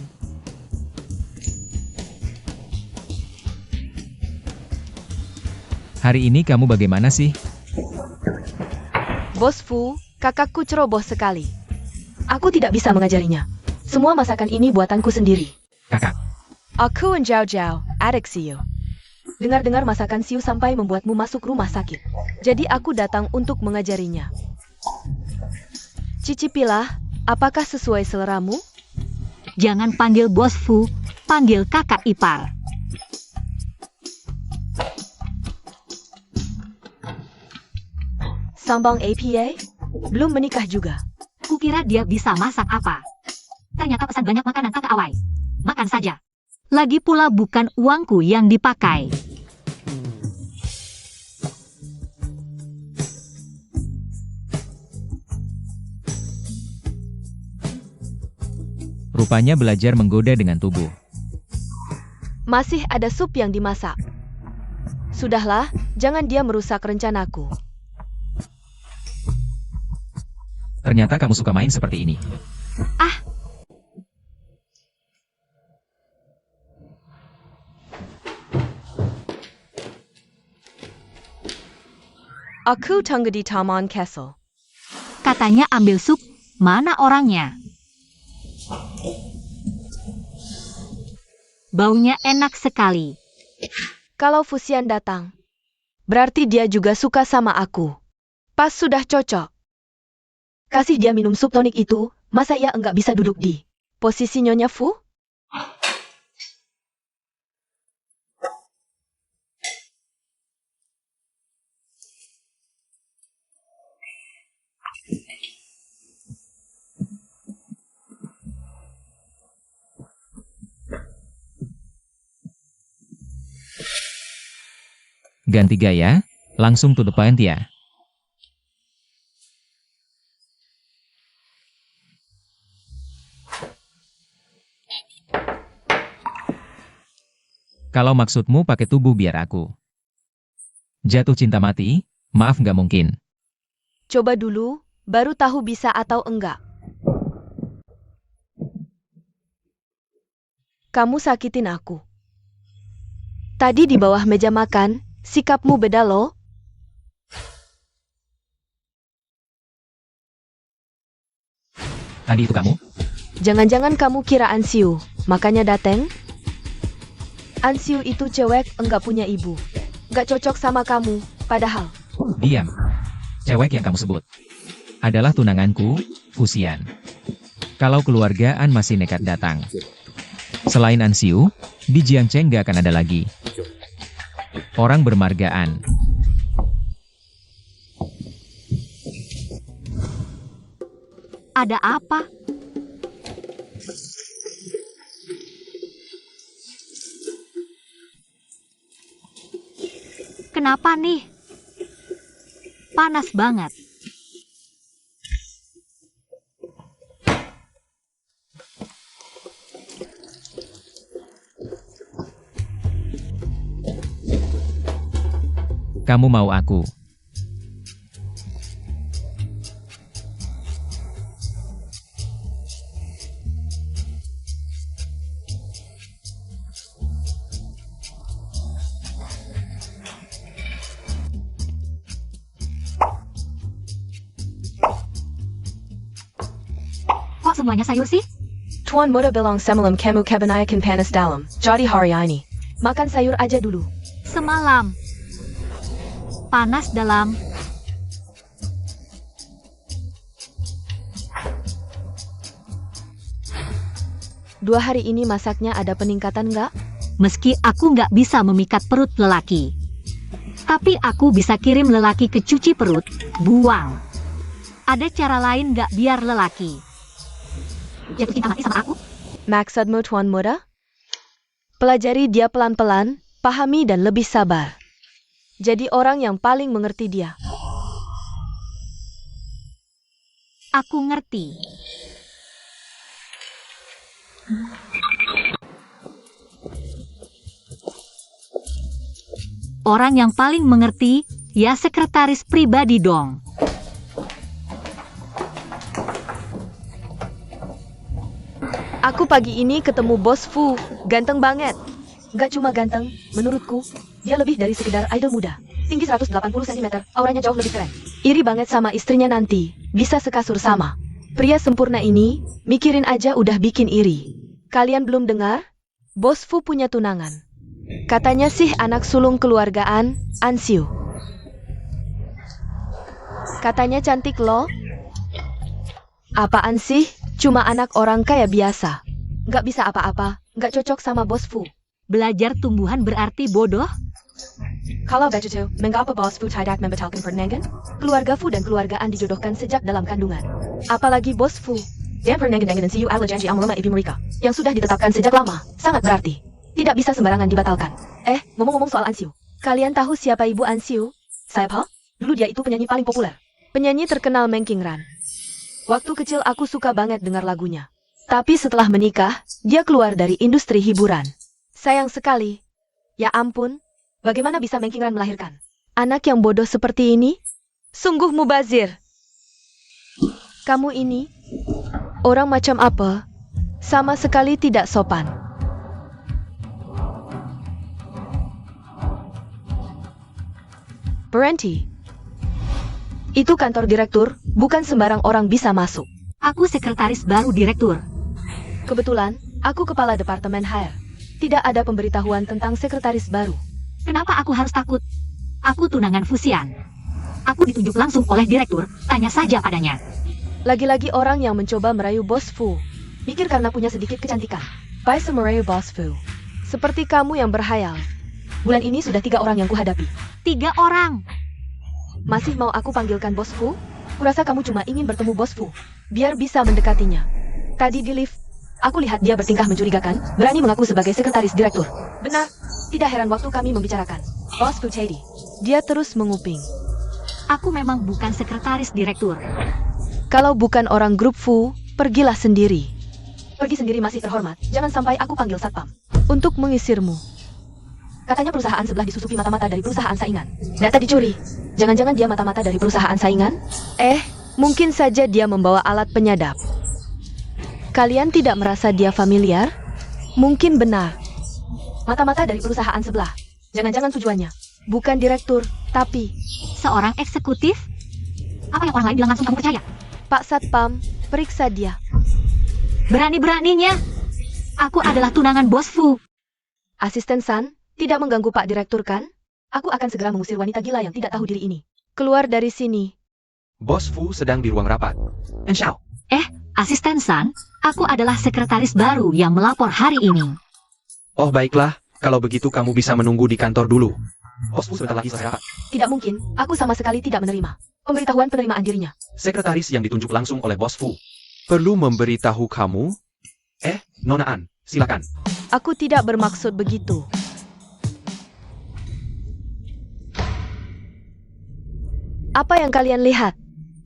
Hari ini kamu bagaimana sih? Bos Fu, kakakku ceroboh sekali. Aku tidak bisa mengajarinya. Semua masakan ini buatanku sendiri. Kakak. Aku and Zhao Zhao, adik Siu. Dengar-dengar masakan Siu sampai membuatmu masuk rumah sakit. Jadi aku datang untuk mengajarinya. Cicipilah, apakah sesuai seleramu? Jangan panggil Bos Fu, panggil kakak ipar. Sambang APA? Belum menikah juga. Kukira dia bisa masak apa. Ternyata pesan banyak makanan kakak Awai. Makan saja. Lagi pula bukan uangku yang dipakai. Rupanya belajar menggoda dengan tubuh. Masih ada sup yang dimasak. Sudahlah, jangan dia merusak rencanaku. Ternyata kamu suka main seperti ini. Aku tunggu di Taman Castle. Katanya ambil sup, mana orangnya? Baunya enak sekali. Kalau Fusian datang, berarti dia juga suka sama aku. Pas sudah cocok. Kasih dia minum sup tonik itu, masa ia enggak bisa duduk di posisi Nyonya Fu? Ganti gaya, langsung to the point ya. Kalau maksudmu pakai tubuh biar aku jatuh cinta mati, maaf nggak mungkin. Coba dulu, baru tahu bisa atau enggak. Kamu sakitin aku. Tadi di bawah meja makan, sikapmu beda loh. Tadi itu kamu? Jangan-jangan kamu kira Ansiu, makanya dateng? Ansiu itu cewek enggak punya ibu. Enggak cocok sama kamu, padahal. Diam. Cewek yang kamu sebut adalah tunanganku, Fusian. Kalau keluargaan masih nekat datang. Selain Ansiu, di Jiangcheng gak akan ada lagi orang bermargaan. Ada apa? Kenapa nih? Panas banget. Kamu mau aku Kok semuanya sayur sih? Tuan Muda bilang semalam kamu kebanyakan panas dalam, jadi hari ini. Makan sayur aja dulu. Semalam. Panas dalam. Dua hari ini masaknya ada peningkatan nggak? Meski aku nggak bisa memikat perut lelaki. Tapi aku bisa kirim lelaki ke cuci perut, buang. Ada cara lain nggak biar lelaki jatuh cinta mati sama aku? Maksudmu Tuan Muda? Pelajari dia pelan-pelan, pahami dan lebih sabar. Jadi orang yang paling mengerti dia. Aku ngerti. Orang yang paling mengerti, ya sekretaris pribadi dong. Aku pagi ini ketemu Bos Fu, ganteng banget. Gak cuma ganteng, menurutku, dia lebih dari sekedar idol muda. Tinggi 180 cm, auranya jauh lebih keren. Iri banget sama istrinya nanti, bisa sekasur sama. Pria sempurna ini, mikirin aja udah bikin iri. Kalian belum dengar? Bos Fu punya tunangan. Katanya sih anak sulung keluargaan, Ansiu. Katanya cantik loh. Apaan sih? Cuma anak orang kaya biasa. Gak bisa apa-apa, gak cocok sama Bos Fu. Belajar tumbuhan berarti bodoh? Kalau begitu, mengapa Bos Fu tidak membatalkan pernikahan? Keluarga Fu dan keluargaan dijodohkan sejak dalam kandungan. Apalagi Bos Fu. Dia pernikahan dengan Ansiu adalah janji amal ibu mereka, yang sudah ditetapkan sejak lama, sangat berarti. Tidak bisa sembarangan dibatalkan. Ngomong-ngomong soal Ansiu, kalian tahu siapa ibu Ansiu? Siapa? Dulu dia itu penyanyi paling populer. Penyanyi terkenal Mengkingran. Waktu kecil aku suka banget dengar lagunya. Tapi setelah menikah, dia keluar dari industri hiburan. Sayang sekali. Ya ampun, bagaimana bisa Mengkingran melahirkan anak yang bodoh seperti ini? Sungguh mubazir. Kamu ini, orang macam apa? Sama sekali tidak sopan. Berhenti. Itu kantor direktur, bukan sembarang orang bisa masuk. Aku sekretaris baru direktur. Kebetulan, aku kepala departemen HR. Tidak ada pemberitahuan tentang sekretaris baru. Kenapa aku harus takut? Aku tunangan Fusian. Aku ditunjuk langsung oleh direktur, tanya saja padanya. Lagi-lagi orang yang mencoba merayu Bos Fu. Mikir karena punya sedikit kecantikan. Bisa merayu Bos Fu. Seperti kamu yang berhayal. Bulan ini sudah 3 orang yang kuhadapi. 3 orang. Masih mau aku panggilkan Bos Fu? Kurasa kamu cuma ingin bertemu Bos Fu, biar bisa mendekatinya. Tadi di lift, aku lihat dia bertingkah mencurigakan, berani mengaku sebagai sekretaris direktur. Benar, tidak heran waktu kami membicarakan. Bos Fu Chedi. Dia terus menguping. Aku memang bukan sekretaris direktur. Kalau bukan orang grup Fu, pergilah sendiri. Pergi sendiri masih terhormat, jangan sampai aku panggil satpam. Untuk mengisirmu. Katanya perusahaan sebelah disusupi mata-mata dari perusahaan saingan. Data dicuri. Jangan-jangan dia mata-mata dari perusahaan saingan? Mungkin saja dia membawa alat penyadap. Kalian tidak merasa dia familiar? Mungkin benar. Mata-mata dari perusahaan sebelah. Jangan-jangan tujuannya bukan direktur, tapi Seorang eksekutif? Apa yang orang lain bilang langsung kamu percaya? Pak Satpam, periksa dia. Berani-beraninya. Aku adalah tunangan Bos Fu. Asisten San, tidak mengganggu Pak Direktur kan? Aku akan segera mengusir wanita gila yang tidak tahu diri ini. Keluar dari sini. Bos Fu sedang di ruang rapat. Enshao. Asisten San, aku adalah sekretaris baru yang melapor hari ini. Oh baiklah, kalau begitu kamu bisa menunggu di kantor dulu. Bos Fu sebentar lagi selesai rapat. Tidak mungkin, aku sama sekali tidak menerima pemberitahuan penerimaan dirinya. Sekretaris yang ditunjuk langsung oleh Bos Fu. Perlu memberitahu kamu? Nona An, silakan. Aku tidak bermaksud begitu. Apa yang kalian lihat?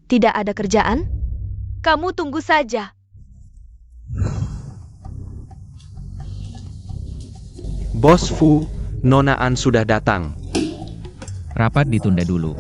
Tidak ada kerjaan? Kamu tunggu saja. Bos Fu, Nona An sudah datang. Rapat ditunda dulu.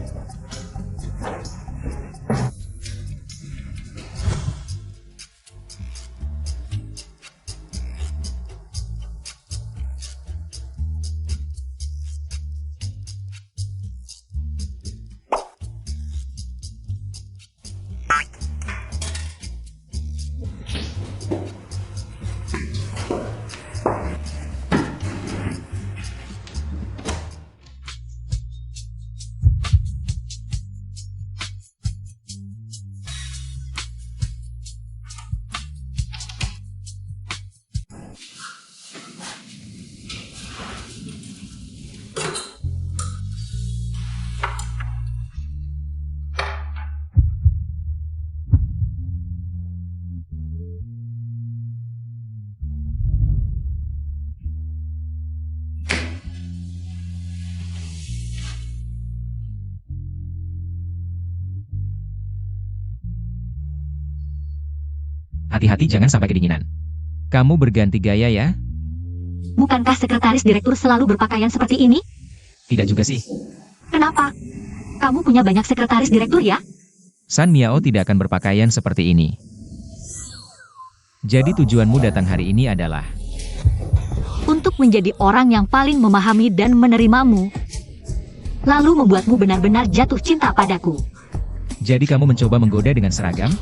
Hati-hati jangan sampai kedinginan. Kamu berganti gaya ya? Bukankah sekretaris direktur selalu berpakaian seperti ini? Tidak juga sih. Kenapa? Kamu punya banyak sekretaris direktur ya? San Miao tidak akan berpakaian seperti ini. Jadi tujuanmu datang hari ini adalah Untuk menjadi orang yang paling memahami dan menerimamu. Lalu membuatmu benar-benar jatuh cinta padaku. jadi kamu mencoba menggoda dengan seragam?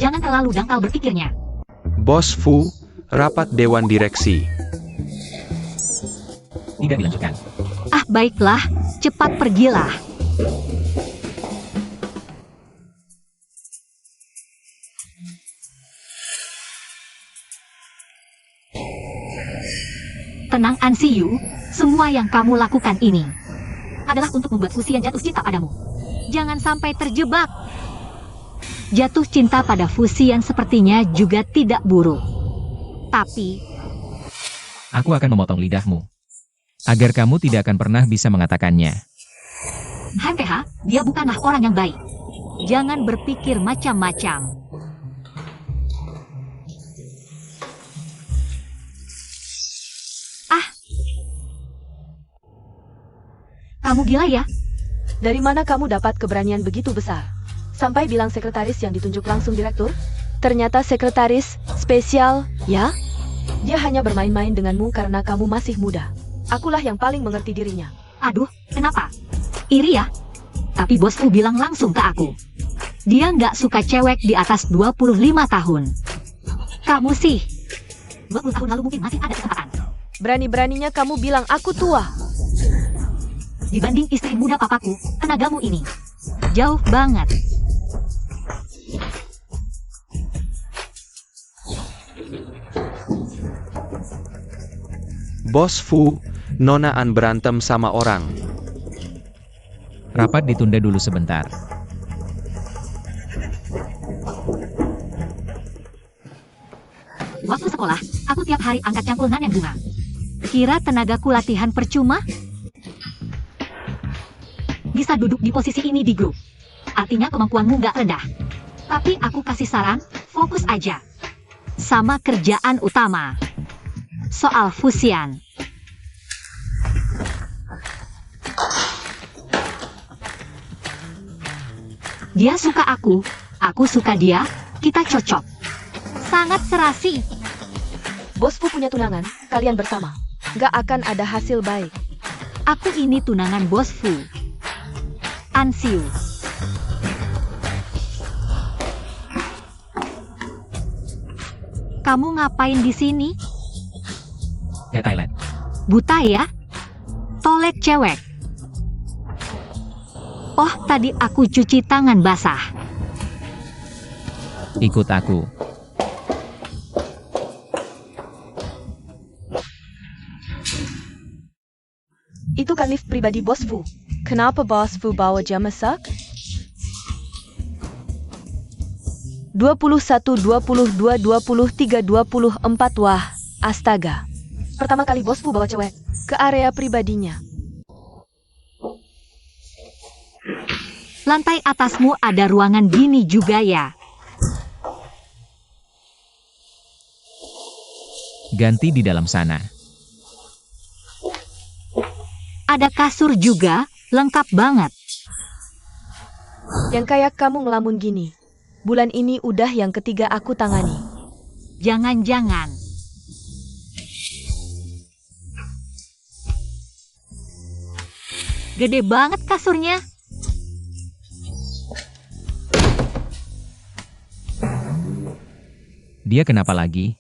Jangan terlalu dangkal berpikirnya. Bos Fu, rapat Dewan Direksi. Tidak dilanjutkan. Ah, baiklah, cepat pergilah. Tenang An Siyu, semua yang kamu lakukan ini adalah untuk membuat Fusian jatuh cinta padamu. Jangan sampai terjebak. Jatuh cinta pada Fusian sepertinya juga tidak buruk. Tapi, Aku akan memotong lidahmu. Agar kamu tidak akan pernah bisa mengatakannya. HMPH, dia bukanlah orang yang baik. Jangan berpikir macam-macam. Ah, kamu gila ya? Dari mana kamu dapat keberanian begitu besar? Sampai bilang sekretaris yang ditunjuk langsung direktur? Ternyata sekretaris spesial, ya? Dia hanya bermain-main denganmu karena kamu masih muda. Akulah yang paling mengerti dirinya. Aduh, kenapa? Iri ya? Tapi Bos Fu bilang langsung ke aku. Dia nggak suka cewek di atas 25 tahun. Kamu sih. 20 tahun lalu mungkin masih ada kesempatan. Berani-beraninya kamu bilang aku tua. Dibanding istri muda papaku, tenagamu ini jauh banget. Bos Fu, Nona An berantem sama orang. Rapat ditunda dulu sebentar. Waktu sekolah, aku tiap hari angkat cangkul nanen bunga. Kira tenagaku latihan percuma? Bisa duduk di posisi ini di grup. Artinya kemampuanmu nggak rendah. Tapi aku kasih saran, fokus aja. Sama kerjaan utama. Soal Fusian. Dia suka aku suka dia, kita cocok. Sangat serasi. Bos Fu punya tunangan, kalian bersama. Gak akan ada hasil baik. Aku ini tunangan Bos Fu. An Siu. Kamu ngapain di sini? Ke Thailand. Buta ya? Tolek cewek. Oh, tadi aku cuci tangan basah. Ikut aku. Itu kan lift pribadi Bos Fu. Kenapa Bos Fu bawa jam masak? 21, 22, 23, 24, wah, astaga. Pertama kali Bos Fu bawa cewek ke area pribadinya. Lantai atasmu ada ruangan gini juga ya? Ganti di dalam sana. Ada kasur juga, lengkap banget. Yang kayak kamu ngelamun gini. Bulan ini udah yang ketiga aku tangani. Jangan-jangan. Gede banget kasurnya. Dia kenapa lagi?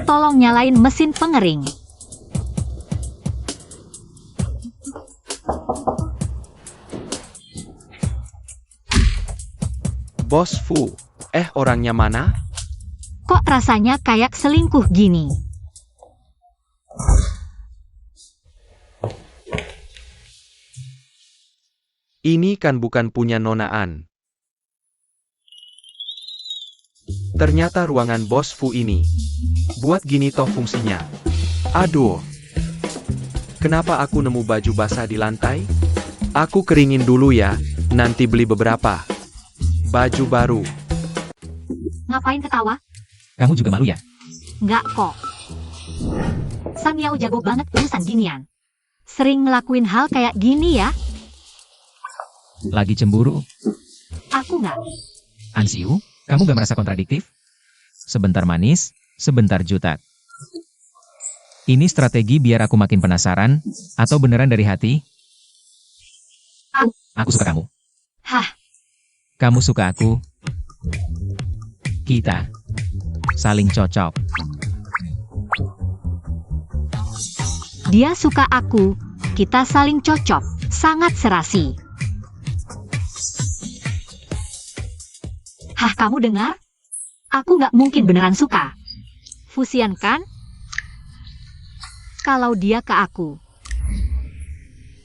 Tolong nyalain mesin pengering. Bos Fu, orangnya mana? Kok rasanya kayak selingkuh gini? Ini kan bukan punya Nona An. Ternyata ruangan Bos Fu ini buat gini toh fungsinya. Aduh. Kenapa aku nemu baju basah di lantai? Aku keringin dulu ya, nanti beli beberapa baju baru. Ngapain ketawa? Kamu juga malu ya? Nggak kok. San Yao jago banget urusan ginian. Sering ngelakuin hal kayak gini ya? Lagi cemburu? Aku nggak. An Siu, kamu gak merasa kontradiktif? Sebentar manis, sebentar jutek. Ini strategi biar aku makin penasaran, atau beneran dari hati? Aku suka kamu. Hah, Kamu suka aku. Kita saling cocok. dia suka aku, kita saling cocok, sangat serasi. Hah, kamu dengar? Aku nggak mungkin beneran suka. Fusian kan? Kalau dia ke aku.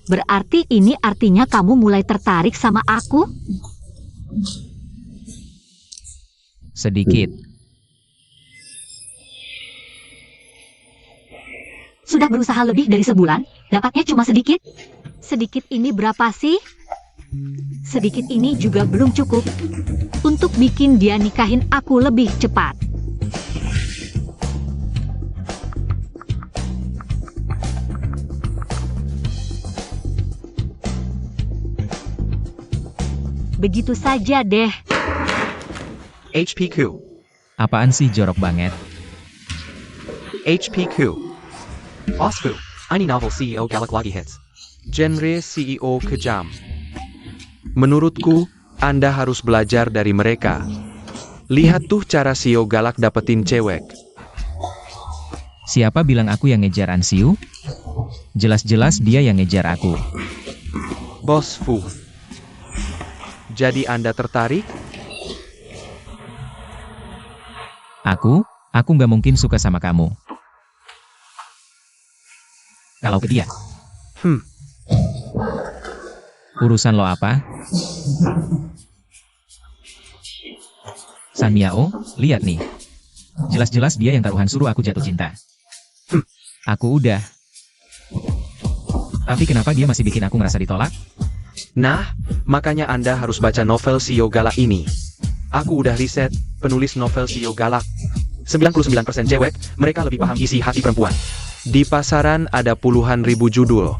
Berarti ini artinya kamu mulai tertarik sama aku? Sedikit. Sudah berusaha lebih dari sebulan, dapatnya cuma sedikit? Sedikit ini berapa sih? Sedikit ini juga belum cukup untuk bikin dia nikahin aku lebih cepat. Begitu saja deh. HPQ. Apaan sih jorok banget? HPQ. Osfu. Ini novel CEO galak lagi hits. Genre CEO kejam. Menurutku, Anda harus belajar dari mereka. Lihat tuh cara Sio galak dapetin cewek. Siapa bilang aku yang ngejar Ansiu? Jelas-jelas dia yang ngejar aku. Bos Fu. Jadi Anda tertarik? Aku nggak mungkin suka sama kamu. Kalau ke dia, urusan lo apa? San Miao, lihat nih. Jelas-jelas dia yang taruhan suruh aku jatuh cinta. Aku udah. Tapi kenapa dia masih bikin aku ngerasa ditolak? Nah, makanya Anda harus baca novel Sio galak ini. Aku udah riset, penulis novel Sio galak. 99% cewek, mereka lebih paham isi hati perempuan. Di pasaran ada puluhan ribu judul.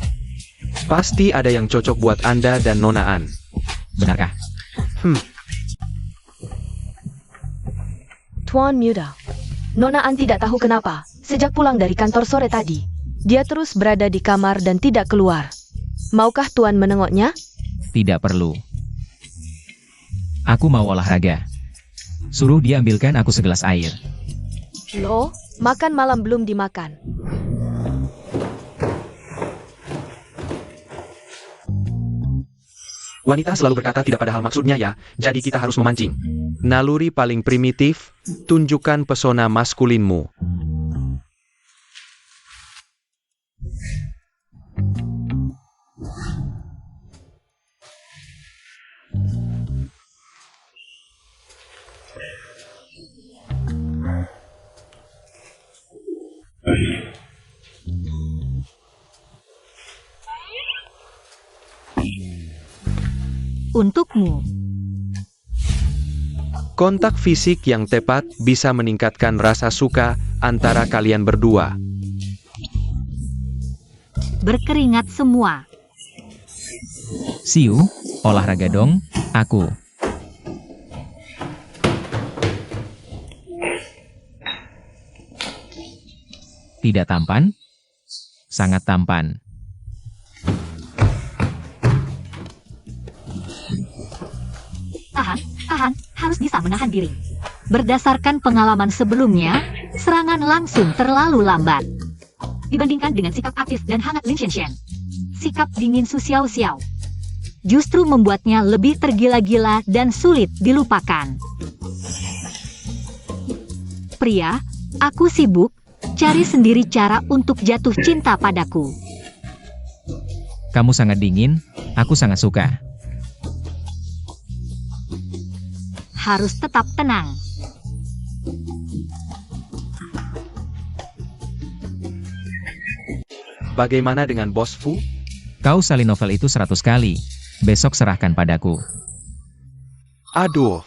Pasti ada yang cocok buat Anda dan Nona An. Benarkah? Tuan Muda. Nona An tidak tahu kenapa, sejak pulang dari kantor sore tadi, dia terus berada di kamar dan tidak keluar. Maukah Tuan menengoknya? Tidak perlu. Aku mau olahraga. Suruh dia ambilkan aku segelas air. Loh, makan malam belum dimakan. Wanita selalu berkata tidak padahal maksudnya ya, jadi kita harus memancing. Naluri paling primitif, tunjukkan pesona maskulinmu. Untukmu. Kontak fisik yang tepat bisa meningkatkan rasa suka antara kalian berdua. Berkeringat semua. Siu, olahraga dong, aku. Tidak tampan? Sangat tampan. Tahan, harus bisa menahan diri. Berdasarkan pengalaman sebelumnya, serangan langsung terlalu lambat. Dibandingkan dengan sikap aktif dan hangat Lin Xian, sikap dingin Su Xiao Xiao justru membuatnya lebih tergila-gila dan sulit dilupakan. Pria, aku sibuk, cari sendiri cara untuk jatuh cinta padaku. Kamu sangat dingin, aku sangat suka. Harus tetap tenang. Bagaimana dengan Bos Fu? Kau salin novel itu 100 kali. Besok serahkan padaku. Aduh.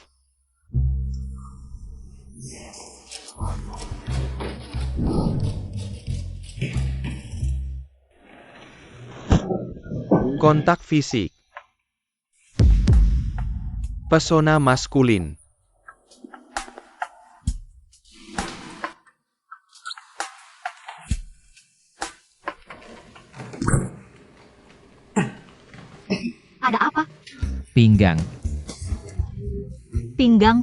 Kontak fisik. Pesona maskulin. Ada apa? Pinggang. Pinggang.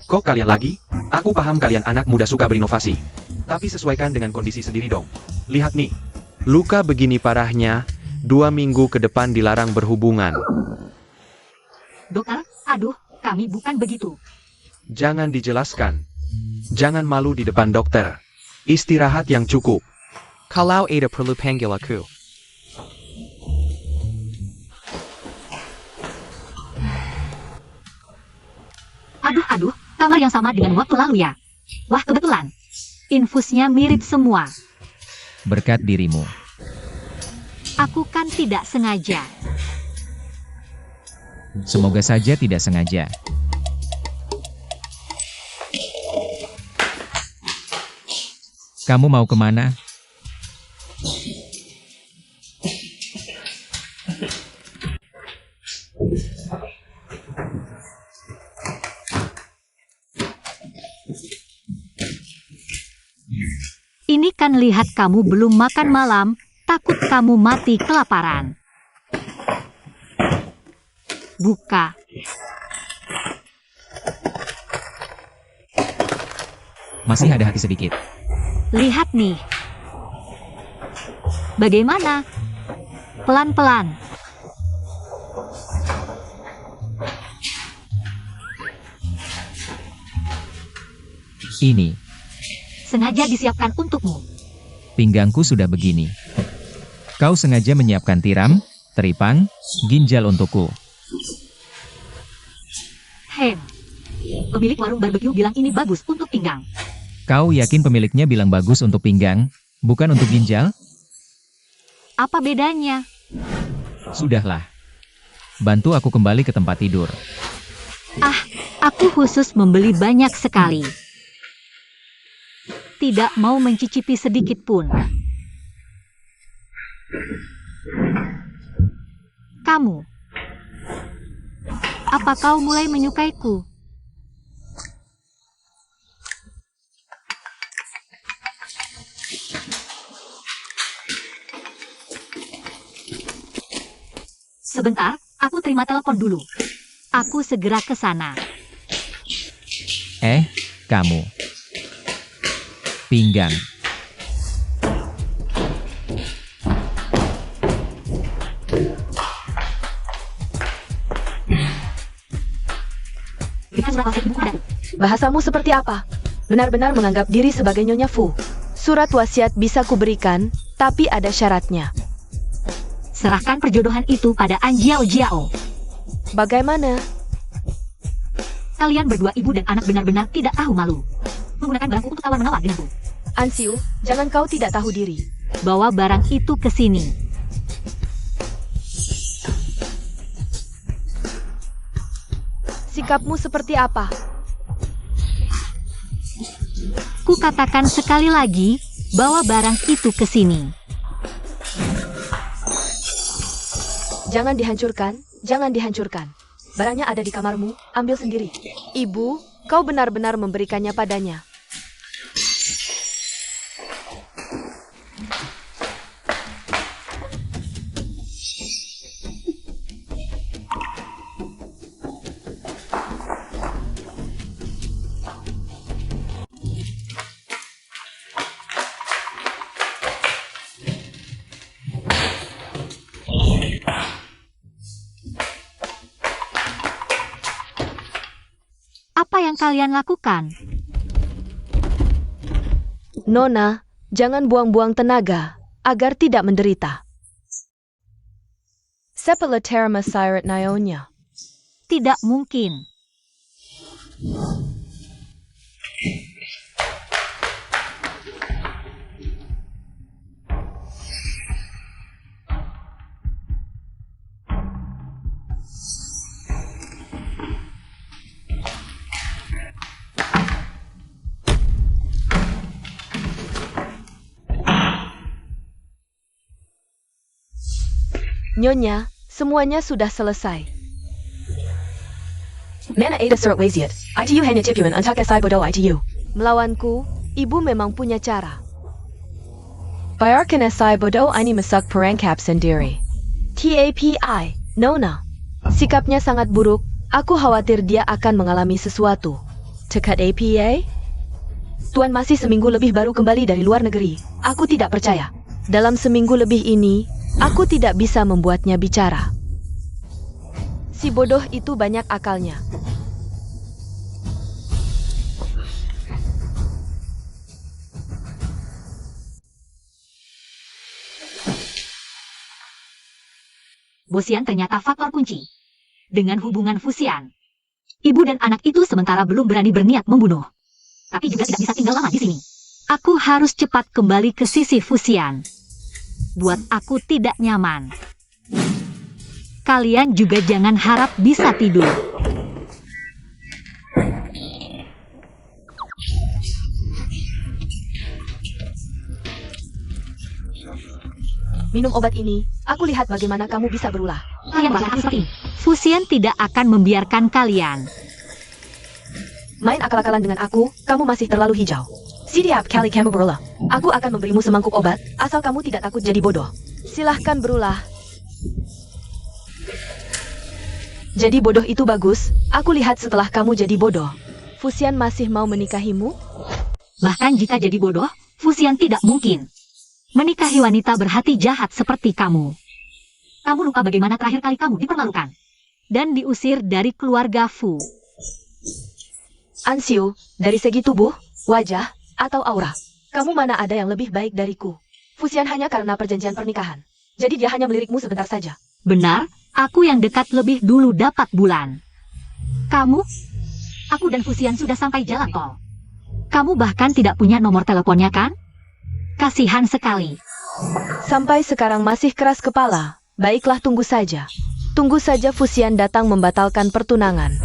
Kok kalian lagi? Aku paham kalian anak muda suka berinovasi. Tapi sesuaikan dengan kondisi sendiri dong. Lihat nih. Luka begini parahnya, 2 minggu ke depan dilarang berhubungan. Dokter, aduh, kami bukan begitu. Jangan dijelaskan. Jangan malu di depan dokter. Istirahat yang cukup. Kalau ada perlu panggil aku. Aduh, kamar yang sama dengan waktu lalu ya. Wah, kebetulan. Infusnya mirip semua. Berkat dirimu. Aku kan tidak sengaja. Semoga saja tidak sengaja. Kamu mau kemana? Ini kan lihat kamu belum makan malam, takut kamu mati kelaparan. Buka. Masih ada hati sedikit. Lihat nih. Bagaimana? Pelan-pelan. Ini, Sengaja disiapkan untukmu. pinggangku sudah begini. Kau sengaja menyiapkan tiram, teripang, ginjal untukku. Pemilik warung barbeque bilang ini bagus untuk pinggang. Kau yakin pemiliknya bilang bagus untuk pinggang, bukan untuk ginjal? Apa bedanya? Sudahlah. Bantu aku kembali ke tempat tidur. Aku khusus membeli banyak sekali. Tidak mau mencicipi sedikit pun. Kamu. Apa kau mulai menyukaiku? Sebentar, aku terima telepon dulu. Aku segera ke sana. Kamu. Pinggang. Bahasamu seperti apa? Benar-benar menganggap diri sebagai Nyonya Fu. Surat wasiat bisa kuberikan, tapi ada syaratnya. Serahkan perjodohan itu pada An Jiao Jiao. Bagaimana? Kalian berdua ibu dan anak benar-benar tidak tahu malu. Menggunakan barangku untuk tawar-menawar denganku. Ansiu, jangan kau tidak tahu diri. Bawa barang itu ke sini. Sikapmu seperti apa? Ku katakan sekali lagi, bawa barang itu ke sini. Jangan dihancurkan. Barangnya ada di kamarmu, ambil sendiri. Ibu, kau benar-benar memberikannya padanya. Apa yang kalian lakukan? Nona, jangan buang-buang tenaga, agar tidak menderita. Sepelaterma sirat Nionya. Tidak mungkin. Nyonya, semuanya sudah selesai. Mana ada surat wasiat. ITU hanya tipuan untuk SI bodoh ITU. Melawanku, ibu memang punya cara. Bayarkan SI bodoh ini masak perangkap sendiri. TAPI, Nona. Sikapnya sangat buruk, aku khawatir dia akan mengalami sesuatu. Tekat APA? Tuan masih seminggu lebih baru kembali dari luar negeri. Aku tidak percaya. Dalam seminggu lebih ini, aku tidak bisa membuatnya bicara. Si bodoh itu banyak akalnya. Bosian ternyata faktor kunci. Dengan hubungan Fusian, ibu dan anak itu sementara belum berani berniat membunuh. Tapi juga tidak bisa tinggal lama di sini. Aku harus cepat kembali ke sisi Fusian. Buat aku tidak nyaman. Kalian juga jangan harap bisa tidur. Minum obat ini, aku lihat bagaimana kamu bisa berulah. Kalian bakal seperti ini. Fusian tidak akan membiarkan kalian. Main akal-akalan dengan aku, kamu masih terlalu hijau. Siap kali kamu berulah. Aku akan memberimu semangkuk obat, asal kamu tidak takut jadi bodoh. Silahkan berulah. Jadi bodoh itu bagus, aku lihat setelah kamu jadi bodoh. Fusian masih mau menikahimu? Bahkan jika jadi bodoh, Fusian tidak mungkin menikahi wanita berhati jahat seperti kamu. Kamu lupa bagaimana terakhir kali kamu dipermalukan dan diusir dari keluarga Fu. Anxiu, dari segi tubuh, wajah, atau aura, kamu mana ada yang lebih baik dariku? Fusian hanya karena perjanjian pernikahan. Jadi dia hanya melirikmu sebentar saja. Benar, aku yang dekat lebih dulu dapat bulan. Kamu? Aku dan Fusian sudah sampai jalan tol. Kamu bahkan tidak punya nomor teleponnya kan? Kasihan sekali. Sampai sekarang masih keras kepala. Baiklah, tunggu saja. Tunggu saja Fusian datang membatalkan pertunangan.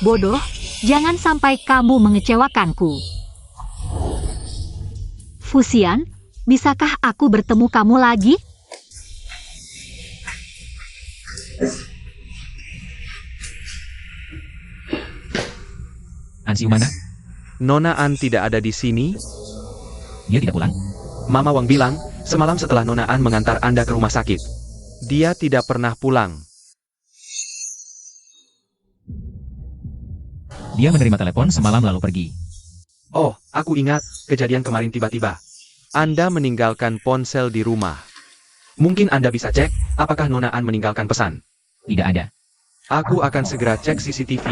Bodoh, jangan sampai kamu mengecewakanku. Fusian, bisakah aku bertemu kamu lagi? Ansiu mana? Nona An tidak ada di sini. Dia tidak pulang. Mama Wang bilang, semalam setelah Nona An mengantar Anda ke rumah sakit. Dia tidak pernah pulang. Dia menerima telepon semalam lalu pergi. Oh, aku ingat, kejadian kemarin tiba-tiba. Anda meninggalkan ponsel di rumah. Mungkin Anda bisa cek, apakah Nona An meninggalkan pesan. Tidak ada. Aku akan segera cek CCTV.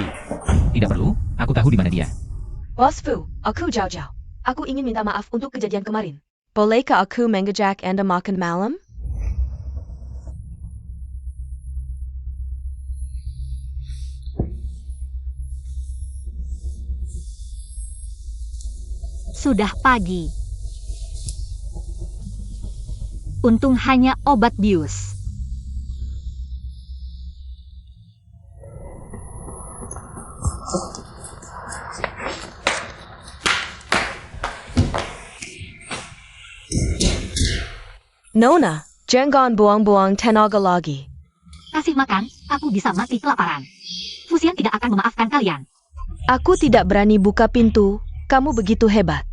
Tidak perlu, aku tahu di mana dia. Bos Fu, aku Zhao. Aku ingin minta maaf untuk kejadian kemarin. Bolehkah aku mengajak Anda makan malam? Sudah pagi. Untung hanya obat bius. Nona, jangan buang-buang tenaga lagi. Kasih makan, aku bisa mati kelaparan. Fusian tidak akan memaafkan kalian. Aku tidak berani buka pintu, kamu begitu hebat.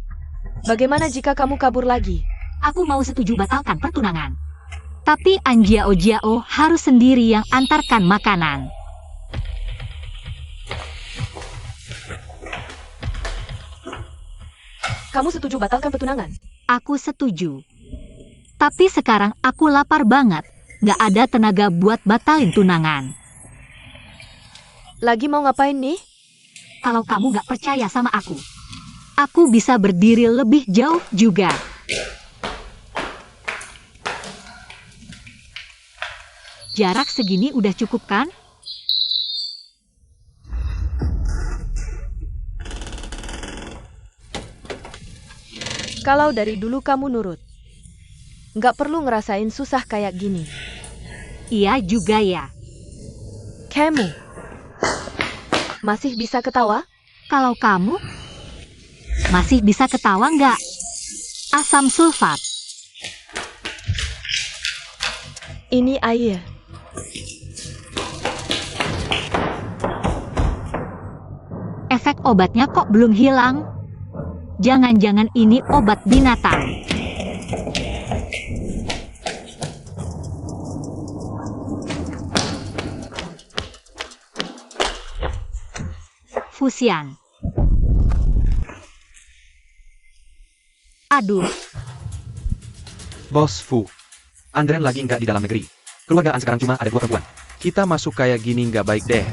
Bagaimana jika kamu kabur lagi? Aku mau setuju batalkan pertunangan. Tapi Anjiao Jiao harus sendiri yang antarkan makanan. Kamu setuju batalkan pertunangan? Aku setuju. Tapi sekarang aku lapar banget. Gak ada tenaga buat batalin tunangan. Lagi mau ngapain nih? Kalau kamu gak percaya sama aku bisa berdiri lebih jauh juga. Jarak segini udah cukup kan? Kalau dari dulu kamu nurut. Nggak perlu ngerasain susah kayak gini. Iya juga ya. Kamu masih bisa ketawa? Kalau kamu masih bisa ketawa nggak? Asam sulfat. Ini air. Efek obatnya kok belum hilang? Jangan-jangan ini obat binatang. Fusian. Aduh, Bos Fu, Andren lagi nggak di dalam negeri. Keluargaan sekarang cuma ada 2 perempuan. Kita masuk kayak gini nggak baik deh.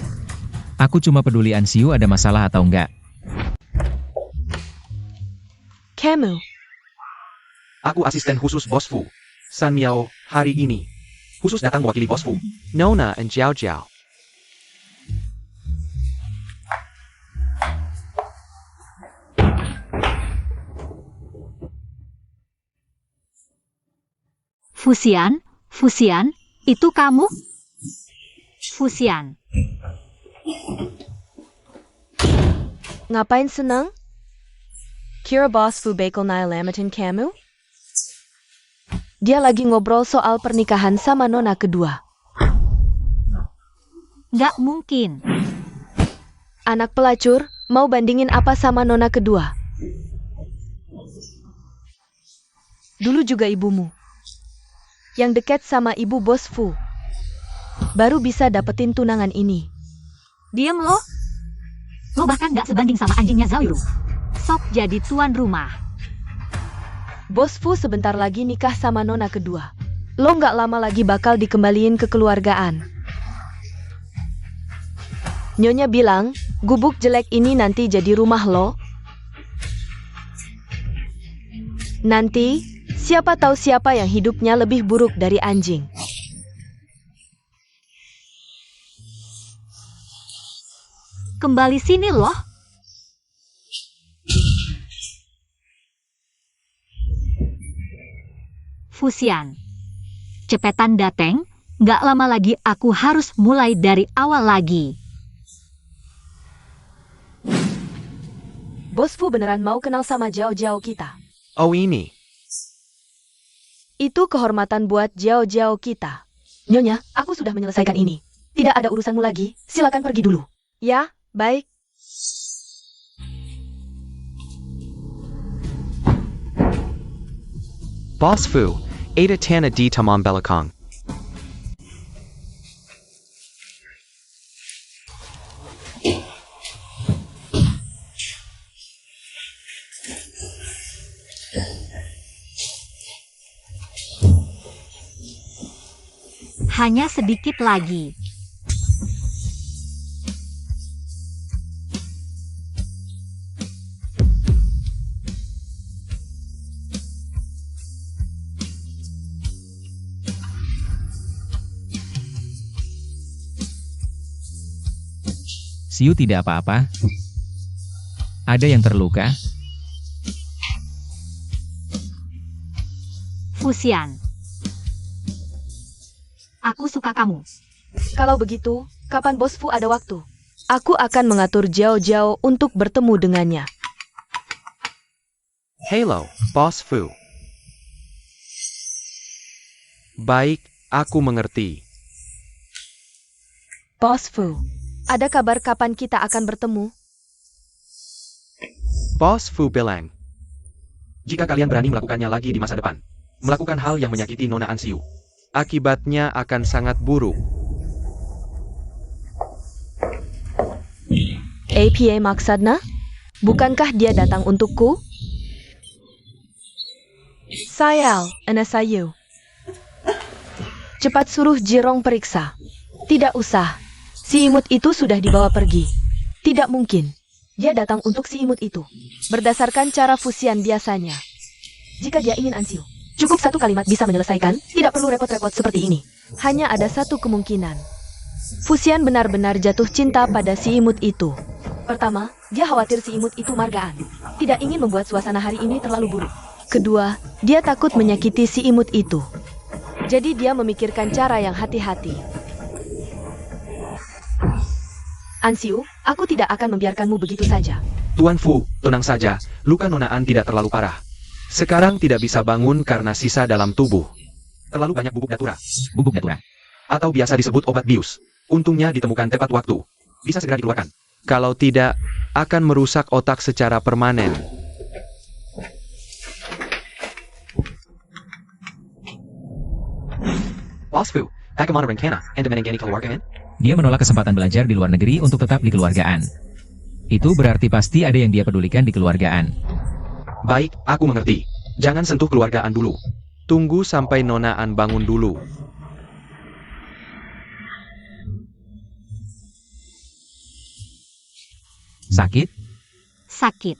Aku cuma peduli Ansiu ada masalah atau enggak. Kamu, Aku asisten khusus Bos Fu. San Miao, hari ini. Khusus datang mewakili Bos Fu. Nona and Jiao Jiao. Fusian, itu kamu? Fusian, ngapain senang? Kira Bos Fu bakal nyelamatin kamu? Dia lagi ngobrol soal pernikahan sama nona kedua. nggak mungkin. Anak pelacur, mau bandingin apa sama nona kedua? Dulu juga ibumu. yang dekat sama ibu bos Fu. Baru bisa dapetin tunangan ini. Diam lo. Lo bahkan gak sebanding sama anjingnya Zhao Yuru. Sok jadi tuan rumah. Bos Fu sebentar lagi nikah sama nona kedua. Lo nggak lama lagi bakal dikembaliin ke keluargaan. Nyonya bilang, gubuk jelek ini nanti jadi rumah lo. Nanti, siapa tahu siapa yang hidupnya lebih buruk dari anjing. Kembali sini loh. Fusian. Cepetan dateng, gak lama lagi aku harus mulai dari awal lagi. Bos Fu beneran mau kenal sama Jiao-Jiao kita. Oh ini. Itu kehormatan buat Jiao-Jiao kita. Nyonya, aku sudah menyelesaikan ini. Tidak ada urusanmu lagi, silakan pergi dulu. Ya, baik. Boss Fu, Ada Tana di Tamam Belakang. Hanya sedikit lagi. Siu tidak apa-apa. Ada yang terluka? Fusian. Aku suka kamu. Kalau begitu, kapan Bos Fu ada waktu? Aku akan mengatur Jiao-Jiao untuk bertemu dengannya. Hello, Boss Fu. Baik, aku mengerti. Bos Fu, ada kabar kapan kita akan bertemu? Boss Fu bilang, jika kalian berani melakukannya lagi di masa depan, melakukan hal yang menyakiti Nona Ansiu, akibatnya akan sangat buruk. APA maksudnya? Bukankah dia datang untukku? Sayal, anak sayu. Cepat suruh Jirong periksa. Tidak usah. Si imut itu sudah dibawa pergi. Tidak mungkin. Dia datang untuk si imut itu. Berdasarkan cara fusian biasanya. Jika dia ingin Ansiu, cukup satu kalimat bisa menyelesaikan, tidak perlu repot-repot seperti ini. Hanya ada satu kemungkinan. Fusian benar-benar jatuh cinta pada si imut itu. Pertama, dia khawatir si imut itu margaan. Tidak ingin membuat suasana hari ini terlalu buruk. Kedua, dia takut menyakiti si imut itu. Jadi dia memikirkan cara yang hati-hati. Ansiu, aku tidak akan membiarkanmu begitu saja. Tuan Fu, tenang saja, luka Nona An tidak terlalu parah. Sekarang tidak bisa bangun karena sisa dalam tubuh. Terlalu banyak bubuk datura. Bubuk datura. Atau biasa disebut obat bius. Untungnya ditemukan tepat waktu. Bisa segera dikeluarkan. Kalau tidak, akan merusak otak secara permanen. Boss Fu, bagaimana rencana Anda menangani keluargaan? Dia menolak kesempatan belajar di luar negeri untuk tetap di keluargaan. Itu berarti pasti ada yang dia pedulikan di keluargaan. Baik, aku mengerti. Jangan sentuh keluargaan dulu. Tunggu sampai Nona An bangun dulu. Sakit? Sakit.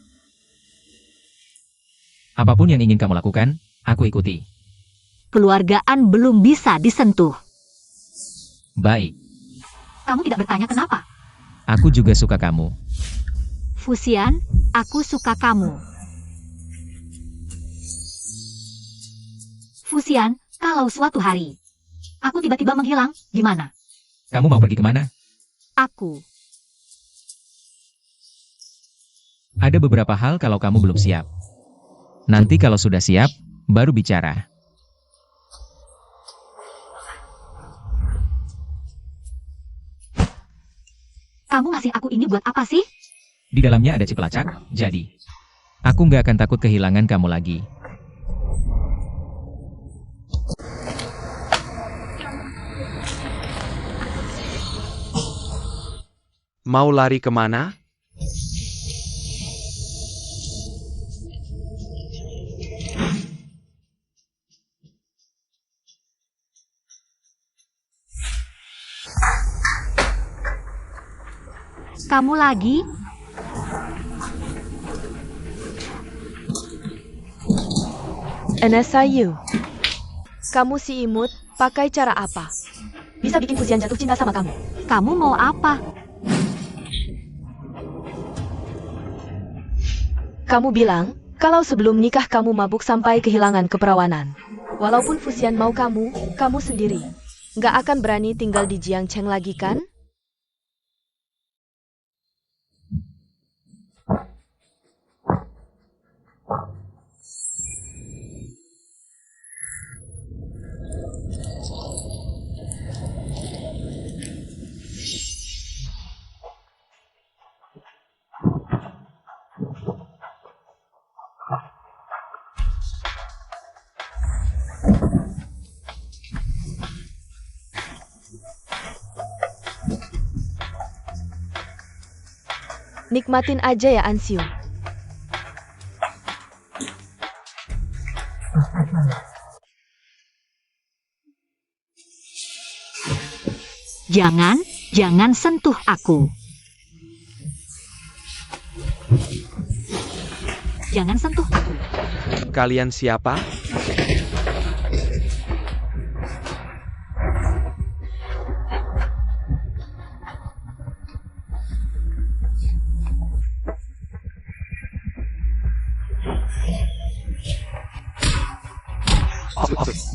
Apapun yang ingin kamu lakukan, aku ikuti. Keluargaan belum bisa disentuh. Baik. Kamu tidak bertanya kenapa? Aku juga suka kamu. Fusian, aku suka kamu. Fusian, kalau suatu hari aku tiba-tiba menghilang, gimana? Kamu mau pergi kemana? Aku. Ada beberapa hal kalau kamu belum siap. Nanti kalau sudah siap, baru bicara. Kamu ngasih aku ini buat apa sih? Di dalamnya ada chip pelacak, jadi aku nggak akan takut kehilangan kamu lagi. Mau lari kemana? Kamu lagi? NSIU. Kamu si imut, pakai cara apa? Bisa bikin Fusian jatuh cinta sama kamu. Kamu mau apa? Kamu bilang, kalau sebelum nikah kamu mabuk sampai kehilangan keperawanan. Walaupun Fusian mau kamu sendiri. Nggak akan berani tinggal di Jiangcheng lagi kan? Nikmatin aja ya Ansiu. Jangan sentuh aku. Jangan sentuh aku. Kalian siapa?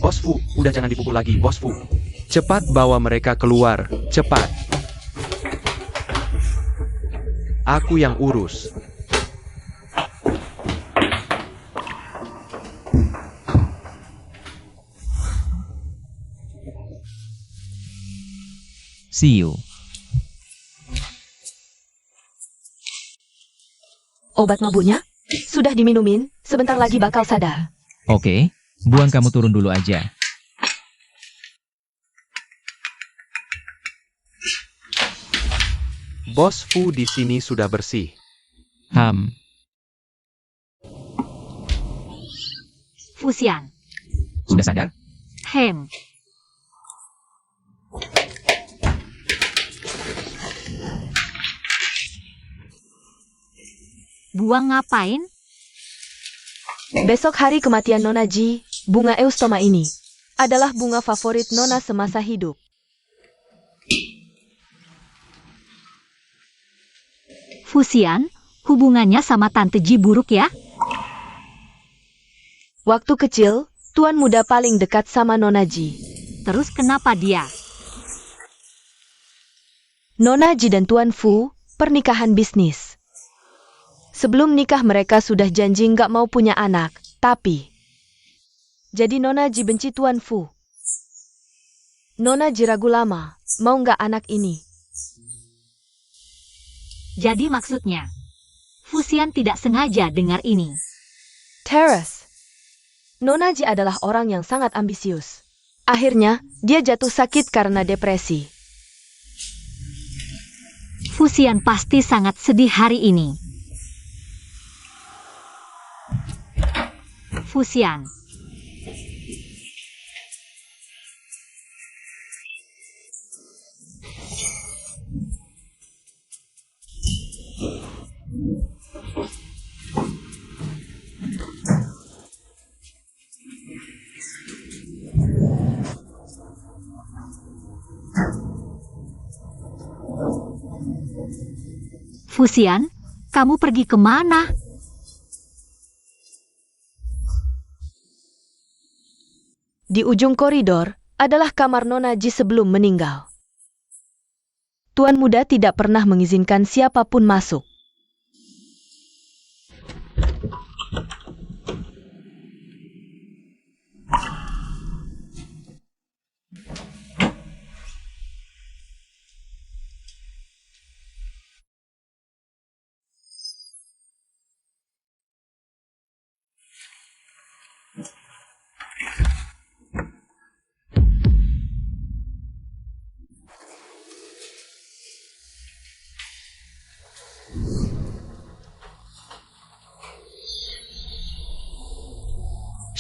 Bos Fu, udah jangan dipukul lagi, Bos Fu. Cepat bawa mereka keluar, cepat. Aku yang urus. See you. Obat mabuknya? Sudah diminumin, sebentar lagi bakal sadar. Oke, buang kamu turun dulu aja. Bos Fu di sini sudah bersih. Fusian. Sudah sadar? Hem. Buang ngapain? Besok hari kematian Nona Ji, bunga eustoma ini adalah bunga favorit Nona semasa hidup. Fusian, hubungannya sama Tante Ji buruk ya? Waktu kecil, tuan muda paling dekat sama Nona Ji. Terus kenapa dia? Nona Ji dan Tuan Fu, pernikahan bisnis. Sebelum nikah mereka sudah janji nggak mau punya anak, tapi... Jadi Nona Ji benci Tuan Fu. Nona Ji ragu lama, mau nggak anak ini? Jadi maksudnya, Fusian tidak sengaja dengar ini. Terrace. Nona Ji adalah orang yang sangat ambisius. Akhirnya, dia jatuh sakit karena depresi. Fusian pasti sangat sedih hari ini. Fusian. Fusian, kamu pergi kemana? Di ujung koridor adalah kamar Nona Ji sebelum meninggal. Tuan muda tidak pernah mengizinkan siapapun masuk.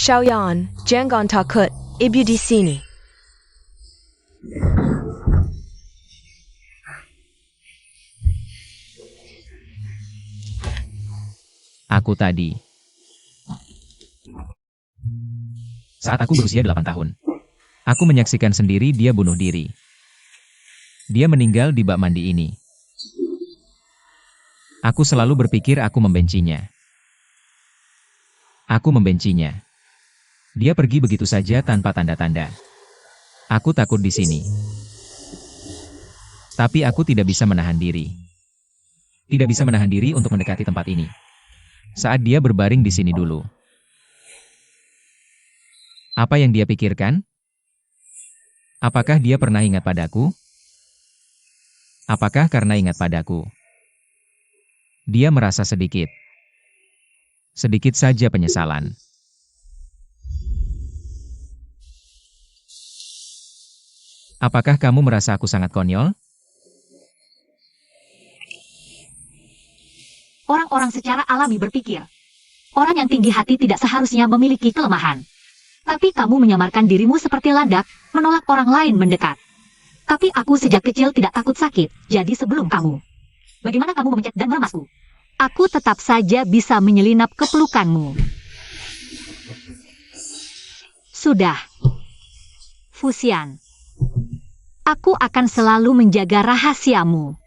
Xiaoyan, jangan takut, ibu di sini. Aku tadi. Saat aku berusia 8 tahun. Aku menyaksikan sendiri dia bunuh diri. Dia meninggal di bak mandi ini. Aku selalu berpikir aku membencinya. Aku membencinya. Dia pergi begitu saja tanpa tanda-tanda. Aku takut di sini. Tapi aku tidak bisa menahan diri. Tidak bisa menahan diri untuk mendekati tempat ini. Saat dia berbaring di sini dulu. Apa yang dia pikirkan? Apakah dia pernah ingat padaku? Apakah karena ingat padaku? Dia merasa sedikit saja penyesalan. Apakah kamu merasa aku sangat konyol? Orang-orang secara alami berpikir, orang yang tinggi hati tidak seharusnya memiliki kelemahan. Tapi kamu menyamarkan dirimu seperti landak, menolak orang lain mendekat. Tapi aku sejak kecil tidak takut sakit, jadi sebelum kamu. Bagaimana kamu memencet dan meremasku? Aku tetap saja bisa menyelinap ke pelukanmu. Sudah. Fusian. Aku akan selalu menjaga rahasiamu.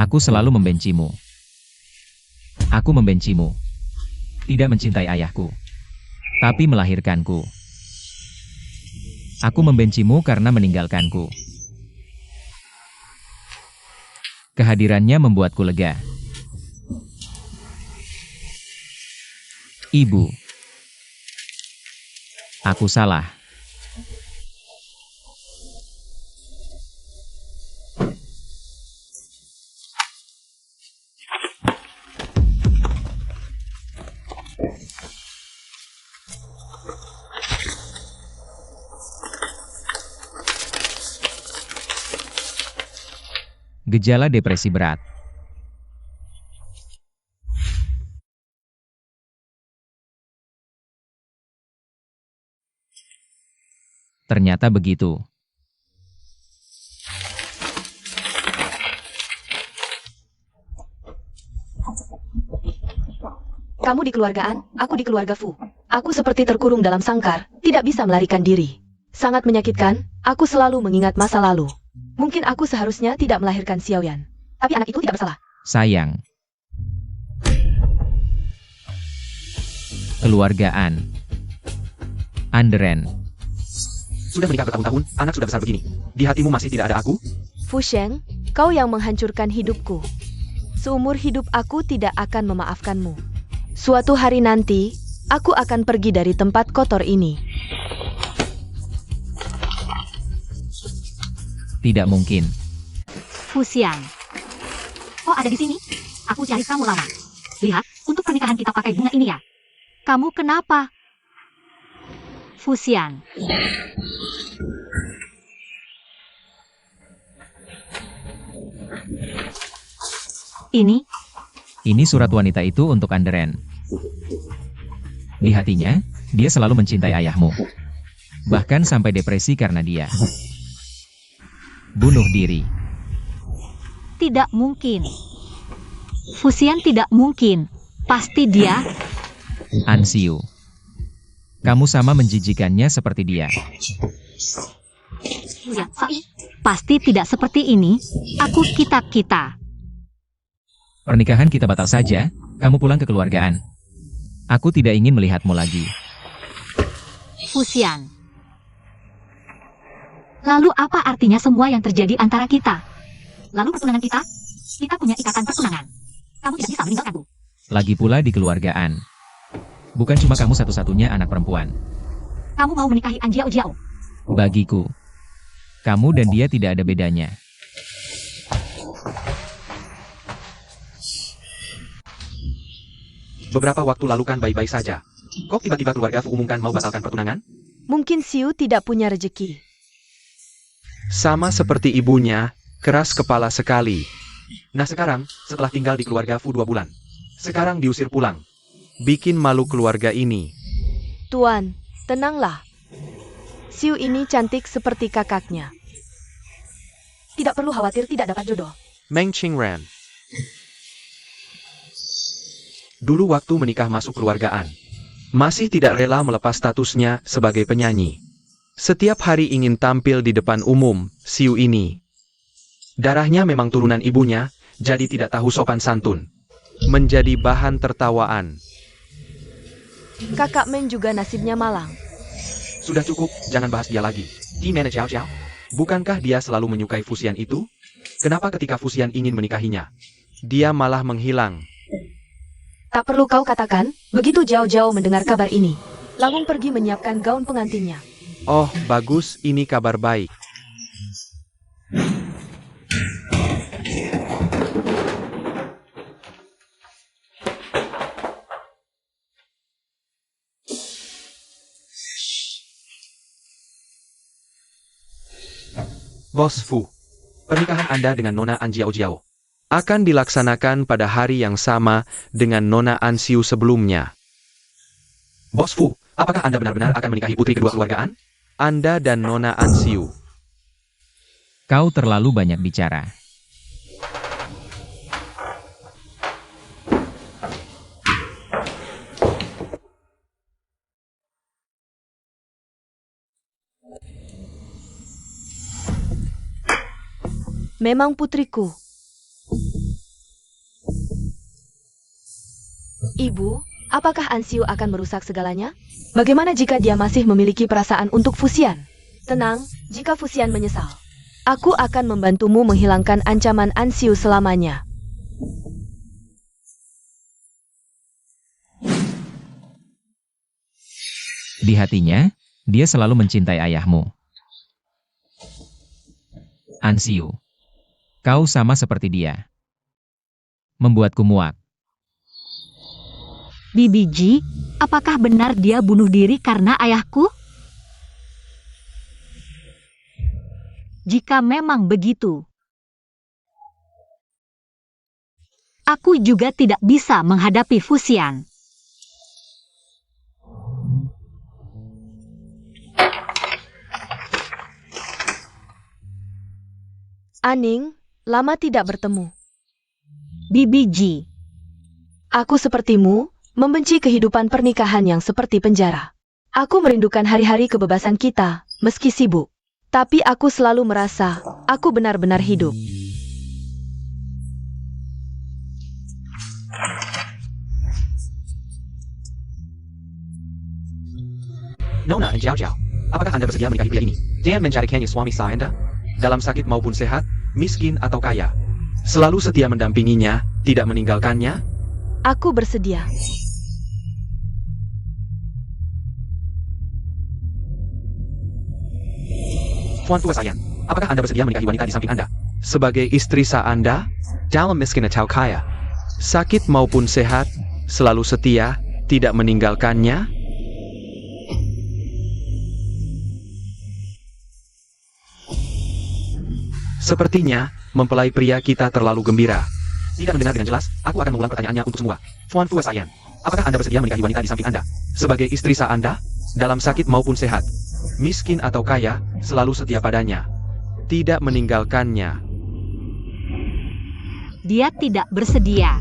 Aku selalu membencimu. Aku membencimu. Tidak mencintai ayahku, tapi melahirkanku. Aku membencimu karena meninggalkanku. Kehadirannya membuatku lega. Ibu. Aku salah. Gejala depresi berat. Ternyata begitu. Kamu di keluargaan, aku di keluarga Fu. Aku seperti terkurung dalam sangkar, tidak bisa melarikan diri. Sangat menyakitkan, aku selalu mengingat masa lalu. Mungkin aku seharusnya tidak melahirkan Xiaoyan. Tapi anak itu tidak bersalah. Sayang. Keluargaan. Anderen. Sudah menikah bertahun-tahun, anak sudah besar begini. Di hatimu masih tidak ada aku? Fu Sheng, kau yang menghancurkan hidupku. Seumur hidup aku tidak akan memaafkanmu. Suatu hari nanti, aku akan pergi dari tempat kotor ini. Tidak mungkin. Fusian. Oh, ada di sini? Aku cari kamu lama. Lihat, untuk pernikahan kita pakai bunga ini ya. Kamu kenapa? Fusian. Ini surat wanita itu untuk Anderen. Di hatinya, dia selalu mencintai ayahmu. Bahkan sampai depresi karena dia. Bunuh diri. Tidak mungkin. Fusian tidak mungkin. Pasti dia. Ansiu. Kamu sama menjijikannya seperti dia. Fusian, pasti tidak seperti ini. Aku kita. Pernikahan kita batal saja, kamu pulang ke keluargaan. Aku tidak ingin melihatmu lagi. Fusian. Lalu apa artinya semua yang terjadi antara kita? Lalu pertunangan kita? Kita punya ikatan pertunangan. Kamu tidak bisa meninggalkanku. Lagi pula di keluargaan. Bukan cuma kamu satu-satunya anak perempuan. Kamu mau menikahi An Jiao Jiao? Bagiku, kamu dan dia tidak ada bedanya. Beberapa waktu lalu kan baik-baik saja. Kok tiba-tiba keluarga Fu umumkan mau batalkan pertunangan? Mungkin Siu tidak punya rejeki. Sama seperti ibunya, keras kepala sekali. Nah sekarang, setelah tinggal di keluarga Fu 2 bulan, sekarang diusir pulang. Bikin malu keluarga ini. Tuan, tenanglah. Siu ini cantik seperti kakaknya. Tidak perlu khawatir tidak dapat jodoh. Meng Qingran. Dulu waktu menikah masuk keluargaan, masih tidak rela melepas statusnya sebagai penyanyi. Setiap hari ingin tampil di depan umum, Siu ini. Darahnya memang turunan ibunya, jadi tidak tahu sopan santun. Menjadi bahan tertawaan. Kakak Meng juga nasibnya malang. Sudah cukup, jangan bahas dia lagi. Gimana Xiao Xiao? Bukankah dia selalu menyukai Fusian itu? Kenapa ketika Fusian ingin menikahinya, dia malah menghilang? Tak perlu kau katakan, begitu jauh-jauh mendengar kabar ini. Langung pergi menyiapkan gaun pengantinnya. Oh, bagus, ini kabar baik. Bos Fu, pernikahan Anda dengan Nona An Jiao Jiao akan dilaksanakan pada hari yang sama dengan Nona An Siu sebelumnya. Bos Fu, apakah Anda benar-benar akan menikahi putri kedua keluargaan? Anda dan Nona An Siu. Kau terlalu banyak bicara. Memang putriku. Ibu, apakah An Siu akan merusak segalanya? Bagaimana jika dia masih memiliki perasaan untuk Fusian? Tenang, jika Fusian menyesal, aku akan membantumu menghilangkan ancaman An Siu selamanya. Di hatinya, dia selalu mencintai ayahmu. An Siu, kau sama seperti dia. Membuatku muak. Bibi Ji, apakah benar dia bunuh diri karena ayahku? Jika memang begitu, aku juga tidak bisa menghadapi Fusian. Aning, lama tidak bertemu. Bibi Ji, Aku sepertimu, membenci kehidupan pernikahan yang seperti penjara. Aku merindukan hari-hari kebebasan kita, meski sibuk. Tapi aku selalu merasa, aku benar-benar hidup. Nona An Jiao Jiao, apakah Anda bersedia menikahi pria ini? Jangan mencarikannya suami sah Anda. Dalam sakit maupun sehat, miskin atau kaya. Selalu setia mendampinginya, tidak meninggalkannya. Aku bersedia. Tuan tua sayang, apakah Anda bersedia menikahi wanita di samping Anda? Sebagai istri sah Anda, dalam miskin atau kaya, sakit maupun sehat, selalu setia, tidak meninggalkannya. Sepertinya, mempelai pria kita terlalu gembira. Tidak mendengar dengan jelas, aku akan mengulang pertanyaannya untuk semua. Tuan tua sayang, apakah Anda bersedia menikahi wanita di samping Anda? Sebagai istri sah Anda, dalam sakit maupun sehat, miskin atau kaya, selalu setia padanya, tidak meninggalkannya. dia tidak bersedia.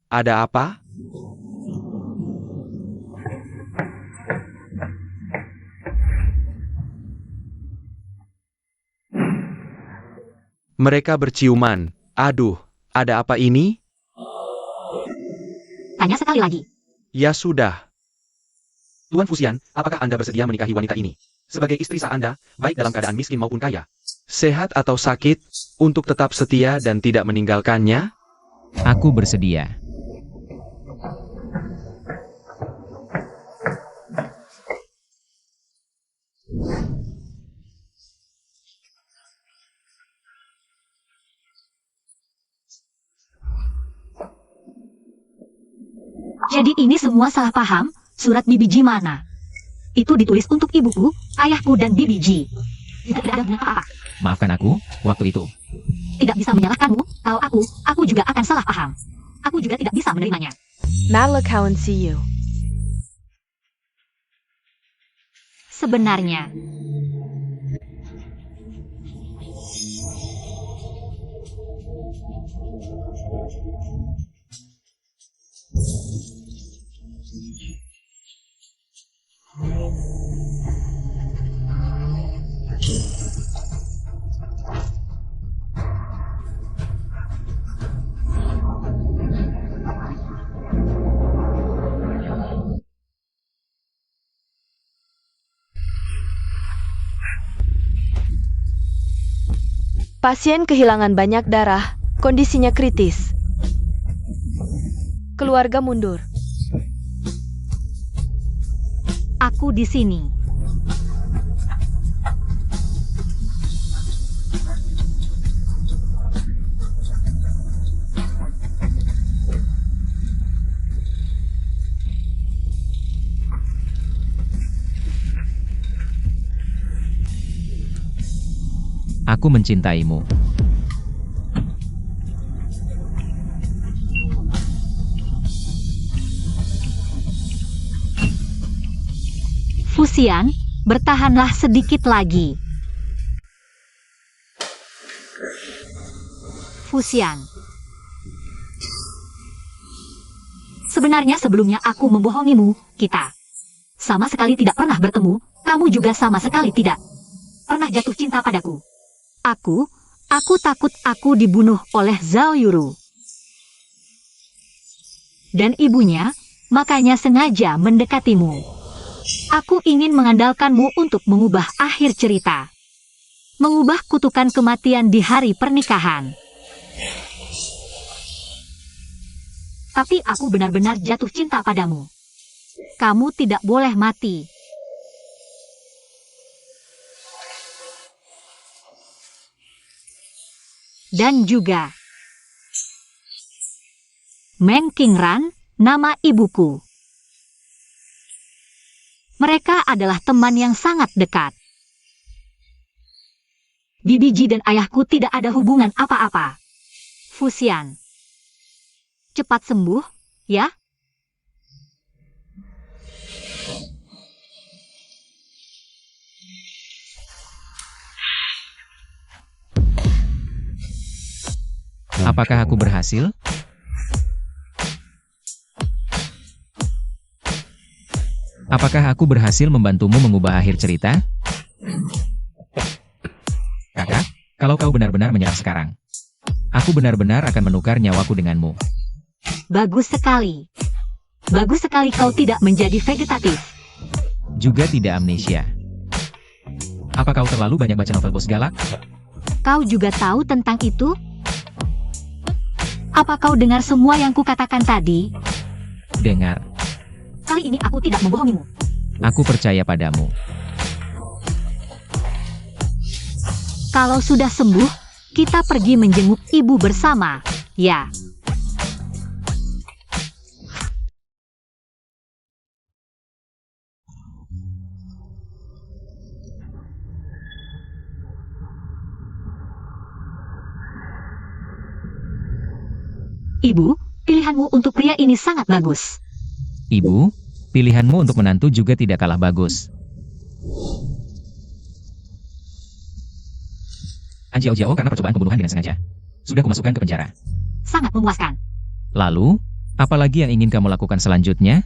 Ada apa? Mereka berciuman. Aduh, ada apa ini? Tanya sekali lagi. Ya sudah. Tuan Fusian, apakah Anda bersedia menikahi wanita ini? Sebagai istri sah Anda, baik dalam keadaan miskin maupun kaya. Sehat atau sakit, untuk tetap setia dan tidak meninggalkannya? Aku bersedia. Jadi ini semua salah paham, surat BBG mana? Itu ditulis untuk ibuku, ayahku dan BBG. Tidak ada guna apa-apa. Maafkan aku, waktu itu. Tidak bisa menyalahkanmu, kalau aku juga akan salah paham. Aku juga tidak bisa menerimanya. Malakawan see you. Sebenarnya, Pasien kehilangan banyak darah, kondisinya kritis. Keluarga mundur. aku di sini. Aku mencintaimu. Fusian, bertahanlah sedikit lagi. Fusian. Sebenarnya sebelumnya aku membohongimu, kita sama sekali tidak pernah bertemu, kamu juga sama sekali tidak pernah jatuh cinta padaku. Aku takut aku dibunuh oleh Zhao Yuru. Dan ibunya, makanya sengaja mendekatimu. Aku ingin mengandalkanmu untuk mengubah akhir cerita. Mengubah kutukan kematian di hari pernikahan. Tapi aku benar-benar jatuh cinta padamu. Kamu tidak boleh mati. Dan juga Meng Qingran, nama ibuku. Mereka adalah teman yang sangat dekat. BBG dan ayahku tidak ada hubungan apa-apa. Fusian. Cepat sembuh, ya? Apakah aku berhasil? Apakah aku berhasil membantumu mengubah akhir cerita? Kakak, kalau kau benar-benar menyerah sekarang, aku benar-benar akan menukar nyawaku denganmu. Bagus sekali. Bagus sekali kau tidak menjadi vegetatif. Juga tidak amnesia. Apa kau terlalu banyak baca novel bos galak? Kau juga tahu tentang itu? Apa kau dengar semua yang kukatakan tadi? Dengar, Kali ini aku tidak membohongimu. aku percaya padamu. Kalau sudah sembuh, kita pergi menjenguk ibu bersama, ya. Ibu, pilihanmu untuk pria ini sangat bagus. Ibu, pilihanmu untuk menantu juga tidak kalah bagus. Anjiao Jiao karena percobaan pembunuhan dengan sengaja. Sudah kumasukkan ke penjara. Sangat memuaskan. Lalu, apalagi yang ingin kamu lakukan selanjutnya?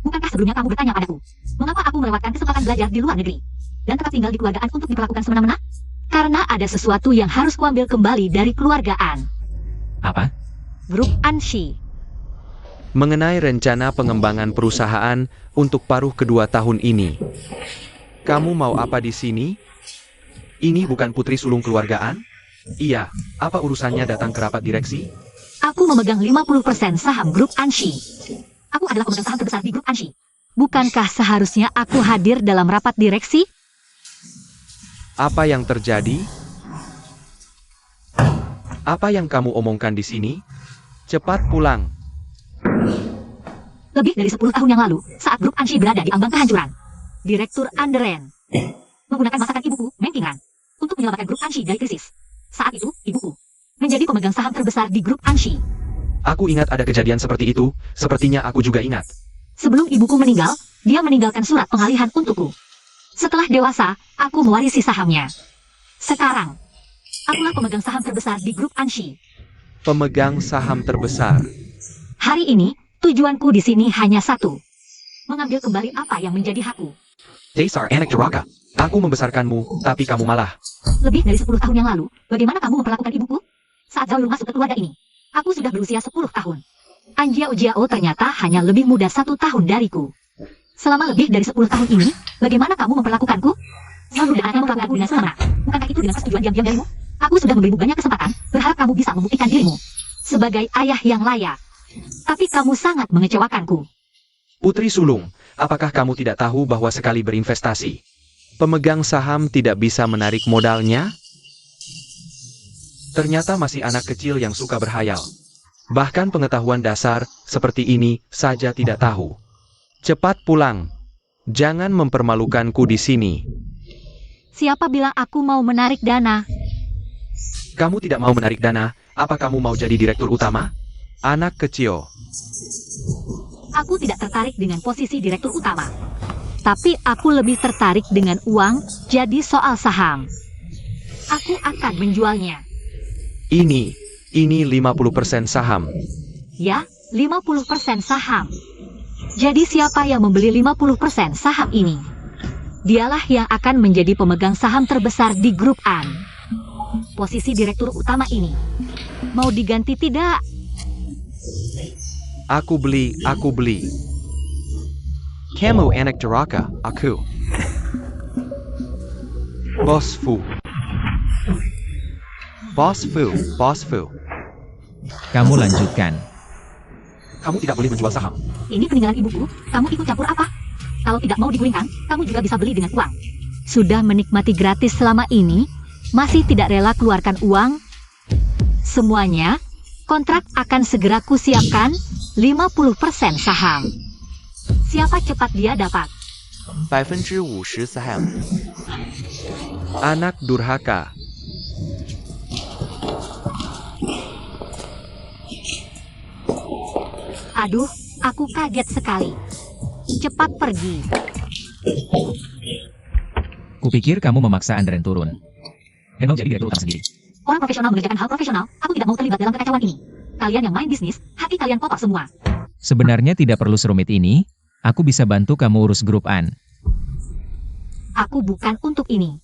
Bukankah sebelumnya kamu bertanya padaku, mengapa aku melewatkan kesempatan belajar di luar negeri dan tetap tinggal di keluargaan untuk diperlakukan semena-mena? Karena ada sesuatu yang harus kuambil kembali dari keluargaan. Apa? Grup Anshi. mengenai rencana pengembangan perusahaan untuk paruh kedua tahun ini. Kamu mau apa di sini? Ini bukan putri sulung keluargaan? Iya, apa urusannya datang ke rapat direksi? Aku memegang 50% saham grup Anshi. Aku adalah pemegang saham terbesar di grup Anshi. Bukankah seharusnya aku hadir dalam rapat direksi? Apa yang terjadi? Apa yang kamu omongkan di sini? Cepat pulang. Lebih dari 10 tahun yang lalu, saat grup Anshi berada di ambang kehancuran, Direktur Anderen menggunakan masakan ibuku, Meng Qingran, untuk menyelamatkan grup Anshi dari krisis. Saat itu, ibuku menjadi pemegang saham terbesar di grup Anshi. Aku ingat ada kejadian seperti itu, sepertinya aku juga ingat. Sebelum ibuku meninggal, dia meninggalkan surat pengalihan untukku. Setelah dewasa, aku mewarisi sahamnya. Sekarang, akulah pemegang saham terbesar di grup Anshi. Pemegang saham terbesar. Hari ini, tujuanku di sini hanya satu. Mengambil kembali apa yang menjadi hakku. Dasar anak durhaka. Aku membesarkanmu, tapi kamu malah. Lebih dari 10 tahun yang lalu, bagaimana kamu memperlakukan ibuku? Saat Zhao Yun masuk ke keluarga ini, aku sudah berusia 10 tahun. Anjiao Jiao ternyata hanya lebih muda 1 tahun dariku. Selama lebih dari 10 tahun ini, bagaimana kamu memperlakukanku? Zhao Yun dan anaknya memperlakukanku dengan semena. Bukankah itu dengan persetujuan diam-diam darimu? Aku sudah memberimu banyak kesempatan, berharap kamu bisa membuktikan dirimu sebagai ayah yang layak. Tapi kamu sangat mengecewakanku. Putri sulung, apakah kamu tidak tahu bahwa sekali berinvestasi, pemegang saham tidak bisa menarik modalnya? Ternyata masih anak kecil yang suka berhayal. Bahkan pengetahuan dasar seperti ini saja tidak tahu. Cepat pulang. Jangan mempermalukanku di sini. Siapa bilang aku mau menarik dana? Kamu tidak mau menarik dana, apa kamu mau jadi direktur utama? Anak kecil. Aku tidak tertarik dengan posisi direktur utama. Tapi aku lebih tertarik dengan uang, jadi soal saham. Aku akan menjualnya. Ini 50% saham. Ya, 50% saham. Jadi siapa yang membeli 50% saham ini? Dialah yang akan menjadi pemegang saham terbesar di grup An. Posisi direktur utama ini mau diganti tidak? Aku beli. Kamu anak durhaka, aku. Bos Fu. Kamu lanjutkan. Kamu tidak boleh menjual saham. Ini peninggalan ibuku, kamu ikut campur apa? Kalau tidak mau digulingkan, kamu juga bisa beli dengan uang. Sudah menikmati gratis selama ini, masih tidak rela keluarkan uang? Semuanya, kontrak akan segera kusiapkan 50% saham. Siapa cepat dia dapat? 50% saham. Anak durhaka. Aduh, aku kaget sekali. Cepat pergi. Kupikir kamu memaksa Anderen turun. Dan mau jadi direktur utama sendiri. Orang profesional mengerjakan hal profesional, aku tidak mau terlibat dalam kekacauan ini. Kalian yang main bisnis, hati kalian kotor semua. Sebenarnya tidak perlu serumit ini, aku bisa bantu kamu urus grup An. Aku bukan untuk ini.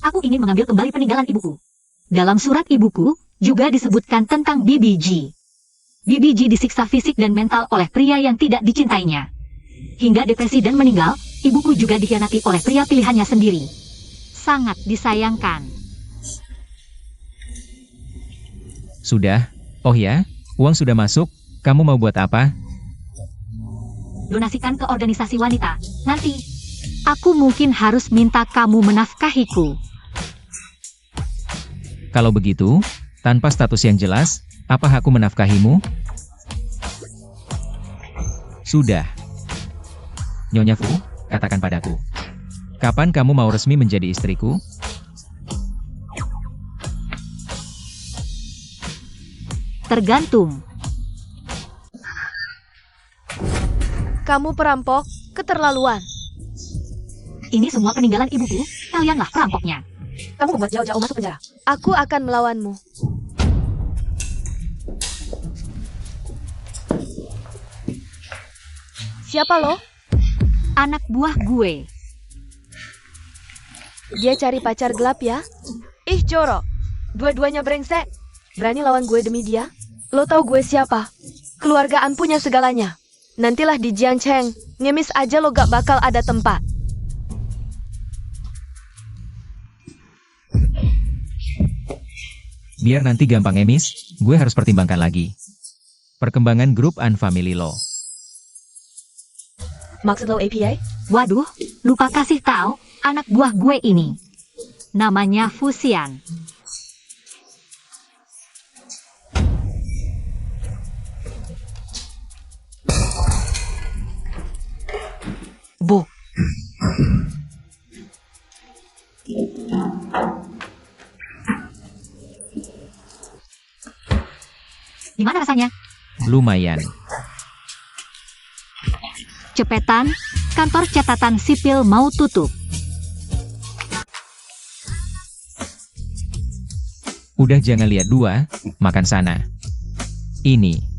Aku ingin mengambil kembali peninggalan ibuku. Dalam surat ibuku, juga disebutkan tentang BBG. BBG disiksa fisik dan mental oleh pria yang tidak dicintainya. Hingga depresi dan meninggal, ibuku juga dikhianati oleh pria pilihannya sendiri. Sangat disayangkan. Sudah? Oh ya, uang sudah masuk, kamu mau buat apa? Donasikan ke organisasi wanita. Nanti, aku mungkin harus minta kamu menafkahiku. Kalau begitu, tanpa status yang jelas, apa hakku menafkahimu? Sudah. Nyonya Fu, katakan padaku. Kapan kamu mau resmi menjadi istriku? Tergantung. Kamu perampok, keterlaluan. Ini semua peninggalan ibuku, kalianlah perampoknya. Kamu membuat Zhao masuk penjara. Aku akan melawanmu. Siapa lo? Anak buah gue. Dia cari pacar gelap ya? Ih, jorok. Dua-duanya brengsek. Berani lawan gue demi dia? Lo tahu gue siapa? Kekeluargaan punya segalanya. Nantilah di Jiangcheng, ngemis aja lo gak bakal ada tempat. Biar nanti gampang emis, gue harus pertimbangkan lagi. Perkembangan grup and family lo. Maksud lo API? Waduh, lupa kasih tahu anak buah gue ini. Namanya Fusian. Bu. Gimana rasanya? Lumayan. Cepetan, kantor catatan sipil mau tutup. Udah jangan lihat dua, makan sana. Ini.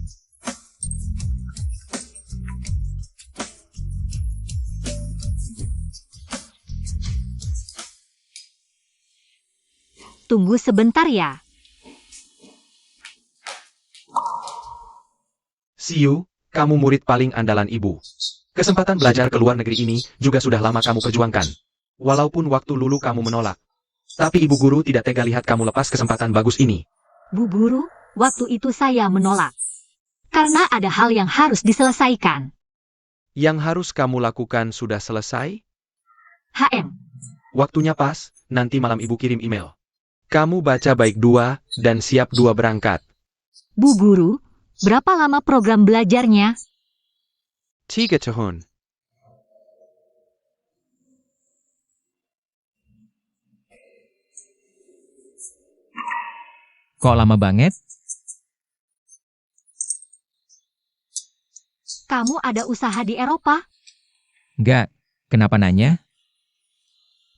Tunggu sebentar ya. Siu, kamu murid paling andalan ibu. Kesempatan belajar ke luar negeri ini juga sudah lama kamu perjuangkan. Walaupun waktu lulu kamu menolak. Tapi ibu guru tidak tega lihat kamu lepas kesempatan bagus ini. Bu Guru, waktu itu saya menolak. Karena ada hal yang harus diselesaikan. Yang harus kamu lakukan sudah selesai? HM, Waktunya pas, nanti malam ibu kirim email. Kamu baca baik 2, dan siap 2 berangkat. Bu Guru, berapa lama program belajarnya? 3 tahun. Kok lama banget? Kamu ada usaha di Eropa? Gak, kenapa nanya?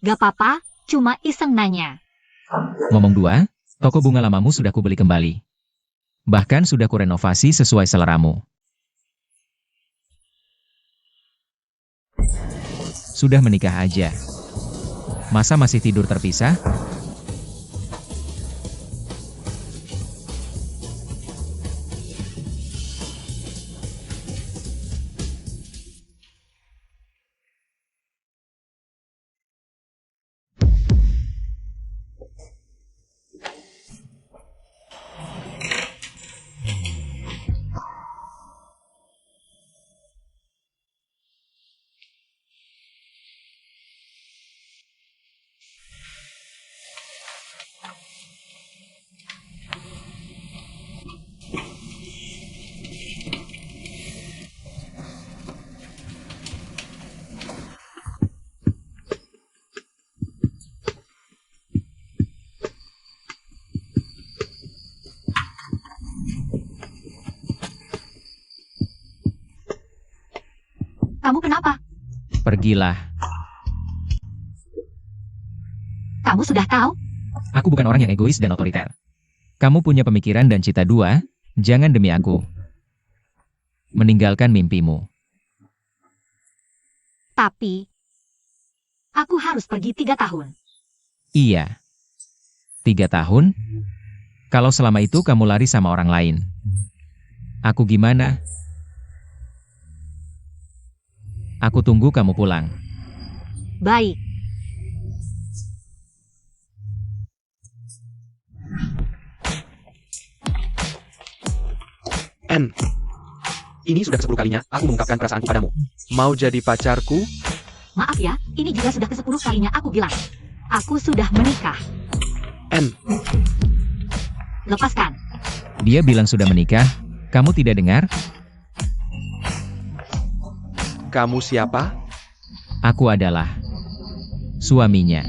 Gak apa-apa, cuma iseng nanya. Ngomong dua, toko bunga lamamu sudah kubeli kembali. Bahkan sudah kurenovasi sesuai seleramu. Sudah menikah aja. Masa masih tidur terpisah? Kamu kenapa? Pergilah. Kamu sudah tahu? Aku bukan orang yang egois dan otoriter. Kamu punya pemikiran dan cita dua, jangan demi aku. Meninggalkan mimpimu. Tapi, aku harus pergi 3 tahun. Iya. 3 tahun? Kalau selama itu kamu lari sama orang lain. Aku gimana? Aku tunggu kamu pulang. Baik. N. Ini sudah ke-10 kalinya aku mengungkapkan perasaanku padamu. Mau jadi pacarku? Maaf ya, ini juga sudah ke-10 kalinya aku bilang. Aku sudah menikah. N. Lepaskan. Dia bilang sudah menikah, kamu tidak dengar? Kamu siapa? Aku adalah suaminya.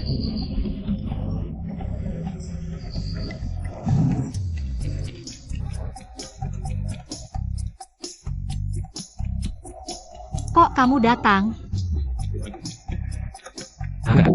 Kok kamu datang? Enggak.